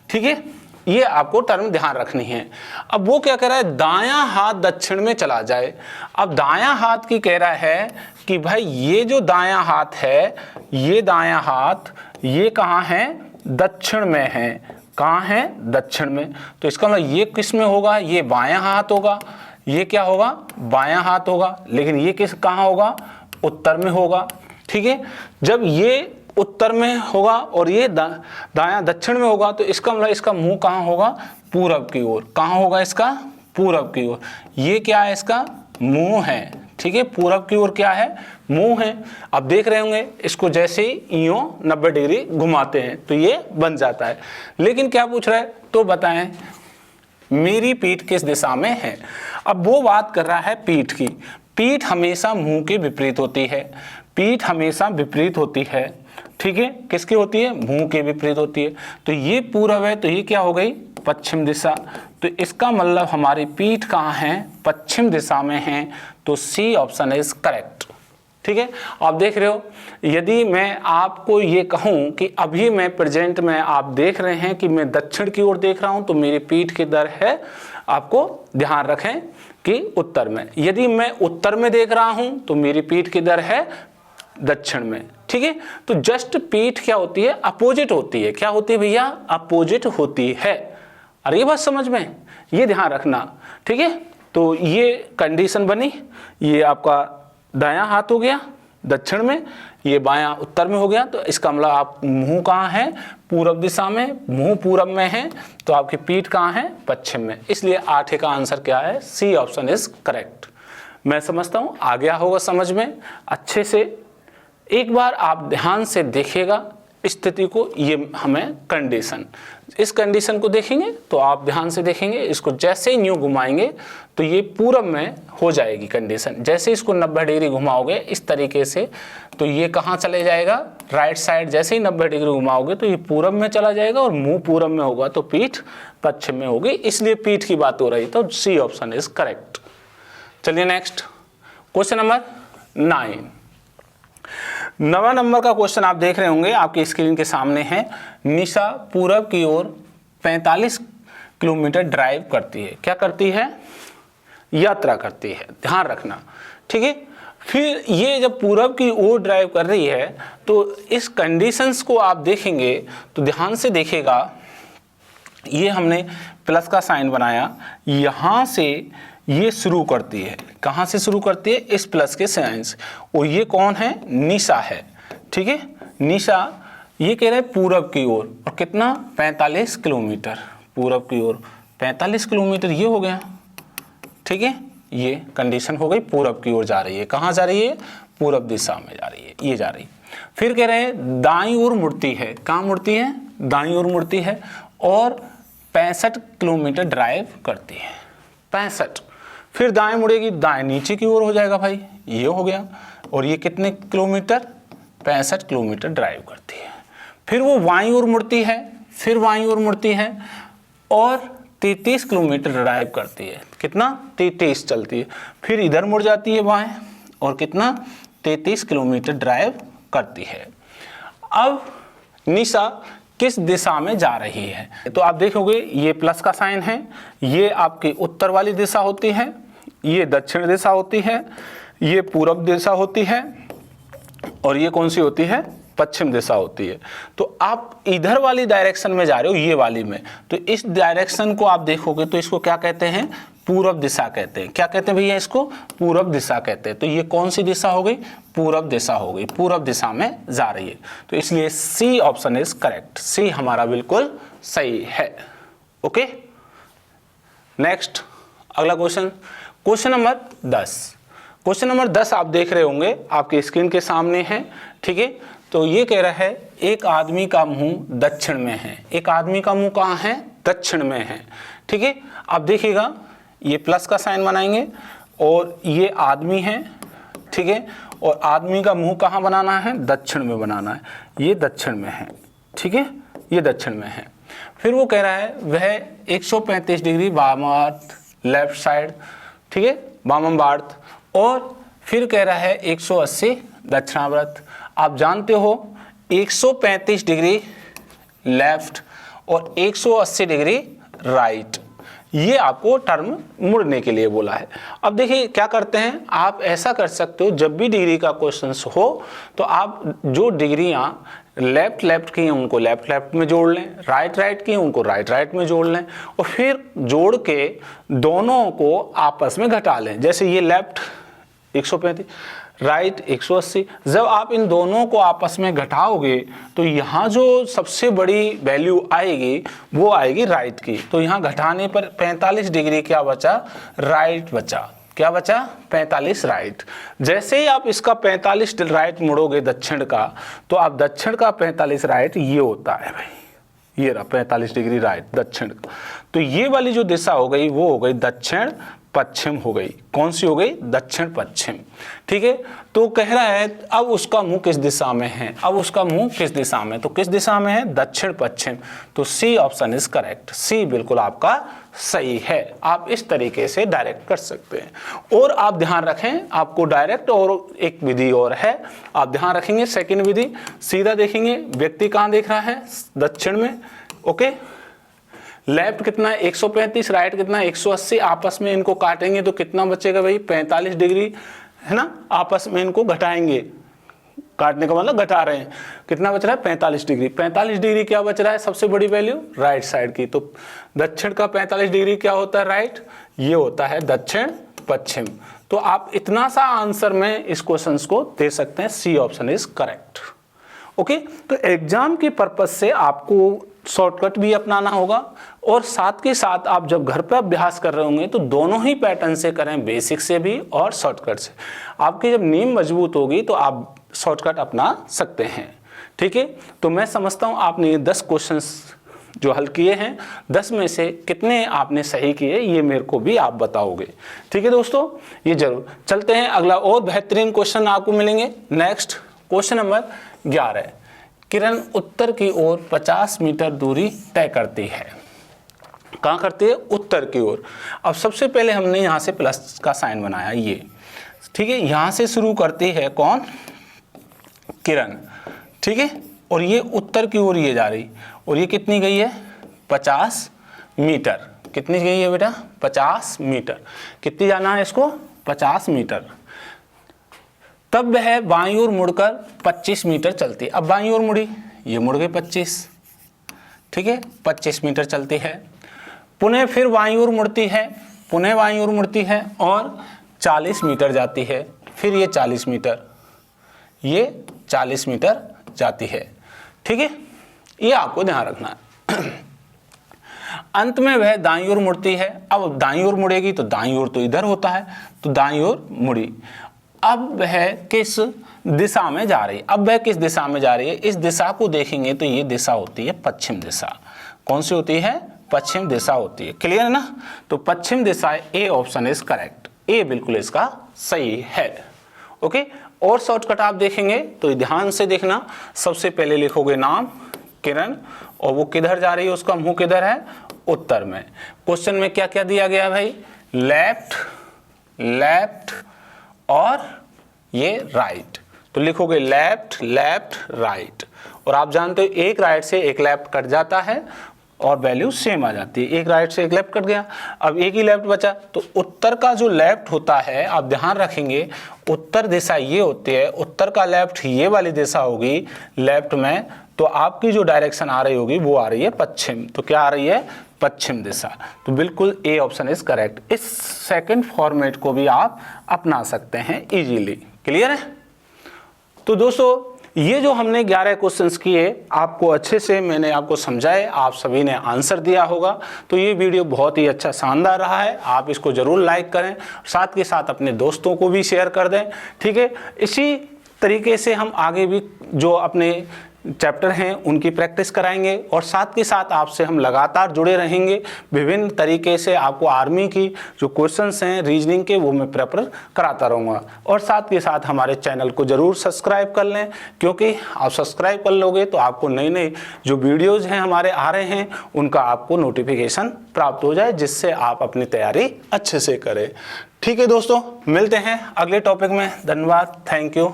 ठीक है, ये आपको टर्म ध्यान रखनी है। अब वो क्या कह रहा है, दायां हाथ दक्षिण में चला जाए। अब दायां हाथ की कह रहा है कि भाई ये जो दायां हाथ है, ये दायां हाथ ये कहाँ है, दक्षिण में है। कहाँ है, दक्षिण में। तो इसका मतलब ये किस में होगा, ये बायां हाथ होगा, ये क्या होगा, बायां हाथ होगा। लेकिन ये किस कहाँ होगा, उत्तर में होगा। ठीक है, जब ये उत्तर में होगा और ये दायां दक्षिण में होगा तो इसका मतलब इसका मुंह कहाँ होगा, पूरब की ओर। कहाँ होगा इसका, पूरब की ओर। ये क्या है, इसका मुंह है। ठीक है, पूरब की ओर क्या है, मुंह है। अब देख रहे होंगे इसको जैसे ही यूं 90 डिग्री घुमाते हैं तो ये बन जाता है। लेकिन क्या पूछ रहा है, तो बताएं मेरी पीठ किस दिशा में है। अब वो बात कर रहा है पीठ की। पीठ हमेशा मुंह के विपरीत होती है, पीठ हमेशा विपरीत होती है। ठीक है, किसकी होती है, मुंह के विपरीत होती है। तो ये पूरब है तो ये क्या हो गई, पश्चिम दिशा। तो इसका मतलब हमारी पीठ कहाँ है, पश्चिम दिशा में है। तो सी ऑप्शन इज करेक्ट। ठीक है, आप देख रहे हो, यदि मैं आपको ये कहूँ कि अभी मैं प्रेजेंट में आप देख रहे हैं कि मैं दक्षिण की ओर देख रहा हूँ तो मेरी पीठ की दर है, आपको ध्यान रखें कि उत्तर में। यदि मैं उत्तर में देख रहा हूँ तो मेरी पीठ की दर है दक्षिण में। ठीक है, तो जस्ट पीठ क्या होती है, अपोजिट होती है। क्या होती है भैया, अपोजिट होती है। अरे ये बात समझ में, ये ध्यान रखना। ठीक है, तो ये कंडीशन बनी, ये आपका दायां हाथ हो गया दक्षिण में, ये बायां उत्तर में हो गया। तो इसका मतलब आप मुंह कहाँ है, पूरब दिशा में, मुंह पूरब में है तो आपकी पीठ कहाँ है, पश्चिम में। इसलिए 8 का आंसर क्या है, सी ऑप्शन इज करेक्ट। मैं समझता हूँ आ गया होगा समझ में अच्छे से। एक बार आप ध्यान से देखिएगा स्थिति को, ये हमें कंडीशन, इस कंडीशन को देखेंगे तो आप ध्यान से देखेंगे, इसको जैसे ही न्यू घुमाएंगे तो ये पूरब में हो जाएगी कंडीशन। जैसे इसको 90 डिग्री घुमाओगे इस तरीके से तो ये कहाँ चले जाएगा, राइट साइड। जैसे ही 90 डिग्री घुमाओगे तो ये पूरब में चला जाएगा और मुंह पूरब में होगा तो पीठ पश्चिम में होगी। इसलिए पीठ की बात हो रही, तो सी ऑप्शन इज करेक्ट। चलिए नेक्स्ट क्वेश्चन नंबर 9। 9वां नंबर का क्वेश्चन आप देख रहे होंगे, आपकी स्क्रीन के सामने है। निशा पूरब की ओर 45 किलोमीटर ड्राइव करती है। क्या करती है? यात्रा करती है, ध्यान रखना, ठीक है। फिर ये जब पूरब की ओर ड्राइव कर रही है तो इस कंडीशंस को आप देखेंगे तो ध्यान से देखिएगा। ये हमने प्लस का साइन बनाया, यहाँ से ये शुरू करती है। कहाँ से शुरू करती है? इस प्लस के साइन से। और ये कौन है? निशा है, ठीक है। निशा ये कह रहे हैं पूरब की ओर, और कितना? 45 किलोमीटर। पूरब की ओर 45 किलोमीटर, ये हो गया, ठीक है। ये कंडीशन हो गई, पूरब की ओर जा रही है। कहाँ जा रही है? पूरब दिशा में जा रही है, ये जा रही। फिर कह रहे हैं दाईं ओर मुड़ती है। कहाँ मुड़ती है? दाईं ओर मुड़ती है और 65 किलोमीटर ड्राइव करती है। 65। फिर दाएं मुड़ेगी, दाएं नीचे की ओर हो जाएगा भाई, ये हो गया। और ये कितने किलोमीटर? 65 किलोमीटर ड्राइव करती है। फिर वो बाईं ओर मुड़ती है, फिर बाईं ओर मुड़ती है और 33 किलोमीटर ड्राइव करती है। कितना? 33 चलती है। फिर इधर मुड़ जाती है बाएं और कितना? 33 किलोमीटर ड्राइव करती है। अब निशा किस दिशा में जा रही है? तो आप देखोगे ये प्लस का साइन है, ये आपकी उत्तर वाली दिशा होती है, ये दक्षिण दिशा होती है, ये पूरब दिशा होती है, और ये कौन सी होती है? पश्चिम दिशा होती है। तो आप इधर वाली डायरेक्शन में जा रहे हो, ये वाली में, तो इस डायरेक्शन को आप देखोगे तो इसको क्या कहते हैं? पूरब दिशा कहते हैं। क्या कहते हैं भैया? इसको पूरब दिशा कहते हैं। तो ये कौन सी दिशा हो गई? पूरब दिशा हो गई, पूरब दिशा में जा रही है। तो इसलिए सी ऑप्शन इज करेक्ट, सी हमारा बिल्कुल सही है। ओके, नेक्स्ट अगला question, question number 10। Question number 10 आप देख रहे होंगे, आपके स्क्रीन के सामने है, ठीक है। तो ये कह रहा है एक आदमी का मुंह दक्षिण में है। एक आदमी का मुंह कहाँ है? दक्षिण में है, ठीक है। आप देखिएगा, ये प्लस का साइन बनाएंगे और ये आदमी है, ठीक है। और आदमी का मुंह कहाँ बनाना है? दक्षिण में बनाना है। ये दक्षिण में है, ठीक है, ये दक्षिण में है। फिर वो कह रहा है वह 135 डिग्री वामावर्त, लेफ्ट साइड, ठीक है, वामावर्त, और फिर कह रहा है 180 दक्षिणावर्त। आप जानते हो 135 डिग्री लेफ्ट और 180 डिग्री राइट, ये आपको टर्म मुड़ने के लिए बोला है। अब देखिए क्या करते हैं, आप ऐसा कर सकते हो, जब भी डिग्री का क्वेश्चन हो तो आप जो डिग्रियां लेफ्ट लेफ्ट की हैं उनको लेफ्ट लेफ्ट में जोड़ लें, राइट राइट की हैं उनको राइट राइट में जोड़ लें, और फिर जोड़ के दोनों को आपस में घटा लें। जैसे ये लेफ्ट 135, राइट 180। जब आप इन दोनों को आपस में घटाओगे तो यहाँ जो सबसे बड़ी वैल्यू आएगी वो आएगी राइट की। तो यहाँ घटाने पर 45 डिग्री क्या बचा? राइट बचा। क्या बचा? 45 राइट। जैसे ही आप इसका 45 राइट मुड़ोगे दक्षिण का, तो आप दक्षिण का 45 राइट ये होता है भाई, ये रहा 45 डिग्री राइट दक्षिण का। तो ये वाली जो दिशा हो गई वो हो गई दक्षिण पश्चिम हो गई। कौन सी हो गई? दक्षिण पश्चिम, ठीक है। तो कह रहा है अब उसका मुंह किस दिशा में है? अब उसका मुंह किस दिशा में? तो किस दिशा में है? दक्षिण पश्चिम। तो सी ऑप्शन इज करेक्ट, सी बिल्कुल आपका सही है। आप इस तरीके से डायरेक्ट कर सकते हैं। और आप ध्यान रखें, आपको डायरेक्ट और एक विधि और है, आप ध्यान रखेंगे। सेकेंड विधि, सीधा देखेंगे व्यक्ति कहाँ देख रहा है? दक्षिण में, ओके। लेफ्ट कितना है? 135, राइट कितना है? 180। आपस में इनको काटेंगे तो कितना बचेगा भाई? 45 डिग्री, है ना। आपस में इनको घटाएंगे, काटने का मतलब घटा रहे हैं। कितना बच रहा है? 45 डिग्री। 45 डिग्री क्या बच रहा है? सबसे बड़ी वैल्यू राइट साइड की। तो दक्षिण का 45 डिग्री क्या होता है? राइट, ये होता है दक्षिण पश्चिम। तो आप इतना सा आंसर में इस क्वेश्चन को दे सकते हैं। C option is correct. Okay, तो एग्जाम के पर्पज से आपको शॉर्टकट भी अपनाना होगा, और साथ के साथ आप जब घर पर अभ्यास कर रहे होंगे तो दोनों ही पैटर्न से करें, बेसिक से भी और शॉर्टकट से। आपकी जब नींव मजबूत होगी तो आप शॉर्टकट अपना सकते हैं, ठीक है। तो मैं समझता हूँ आपने ये 10 क्वेश्चंस जो हल किए हैं, 10 में से कितने आपने सही किए ये मेरे को भी आप बताओगे, ठीक है दोस्तों। ये जरूर चलते हैं, अगला और बेहतरीन क्वेश्चन आपको मिलेंगे। नेक्स्ट क्वेश्चन नंबर 11, किरण उत्तर की ओर 50 मीटर दूरी तय करती है। कहाँ करती है? उत्तर की ओर। अब सबसे पहले हमने यहाँ से प्लस का साइन बनाया, ये, ठीक है। यहाँ से शुरू करती है कौन? किरण, ठीक है, और ये उत्तर की ओर ये जा रही, और ये कितनी गई है 50 मीटर। कितनी गई है बेटा 50 मीटर। कितनी जाना है इसको 50 मीटर। तब वह बाईं ओर मुड़कर 25 मीटर चलती। अब बाईं ओर मुड़ी, ये मुड़ गई 25, ठीक है, 25 मीटर चलती है। पुनः फिर बाईं ओर मुड़ती है, पुनः बाईं ओर मुड़ती है और 40 मीटर जाती है। फिर ये 40 मीटर, ये 40 मीटर जाती है, ठीक है, ये आपको ध्यान रखना है। अंत में वह दाईं ओर मुड़ती है। अब दाईं ओर मुड़ेगी तो दाईं ओर तो इधर होता है, तो दाईं ओर मुड़ी। अब वह किस दिशा में जा रही है, अब वह किस दिशा में जा रही है, इस दिशा को देखेंगे तो ये दिशा होती है पश्चिम दिशा। कौन सी होती है, पश्चिम दिशा होती है, क्लियर है ना। तो पश्चिम दिशा, ए ऑप्शन इज करेक्ट, ए बिल्कुल इसका सही है। ओके, और शॉर्टकट आप देखेंगे तो ध्यान से देखना। सबसे पहले लिखोगे नाम किरण, और वो किधर जा रही है, उसका मुंह किधर है, उत्तर में। क्वेश्चन में क्या क्या दिया गया भाई, लेफ्ट, लेफ्ट और ये राइट, तो लिखोगे लेफ्ट, लेफ्ट, राइट। और आप जानते हो एक राइट से एक लेफ्ट कट जाता है और वैल्यू सेम आ जाती है। एक राइट से एक लेफ्ट कट गया, अब एक ही लेफ्ट बचा, तो उत्तर का जो लेफ्ट होता है, आप ध्यान रखेंगे उत्तर दिशा ये होती है, उत्तर का लेफ्ट ये वाली दिशा होगी लेफ्ट में, तो आपकी जो डायरेक्शन आ रही होगी वो आ रही है पश्चिम। तो क्या आ रही है, पश्चिम दिशा। तो बिल्कुल ए ऑप्शन इज करेक्ट। इस सेकंड फॉर्मेट को भी आप अपना सकते हैं इजीली, क्लियर है। तो दोस्तों ये जो हमने 11 क्वेश्चंस किए, आपको अच्छे से मैंने आपको समझाए, आप सभी ने आंसर दिया होगा। तो ये वीडियो बहुत ही अच्छा शानदार रहा है, आप इसको जरूर लाइक करें, साथ के साथ अपने दोस्तों को भी शेयर कर दें, ठीक है। इसी तरीके से हम आगे भी जो अपने चैप्टर हैं उनकी प्रैक्टिस कराएंगे, और साथ के साथ आपसे हम लगातार जुड़े रहेंगे। विभिन्न तरीके से आपको आर्मी की जो क्वेश्चंस हैं रीजनिंग के, वो मैं प्रेपर कराता रहूँगा। और साथ के साथ हमारे चैनल को ज़रूर सब्सक्राइब कर लें, क्योंकि आप सब्सक्राइब कर लोगे तो आपको नए नए जो वीडियोज़ हैं हमारे आ रहे हैं उनका आपको नोटिफिकेशन प्राप्त हो जाए, जिससे आप अपनी तैयारी अच्छे से करें। ठीक है दोस्तों, मिलते हैं अगले टॉपिक में। धन्यवाद, थैंक यू।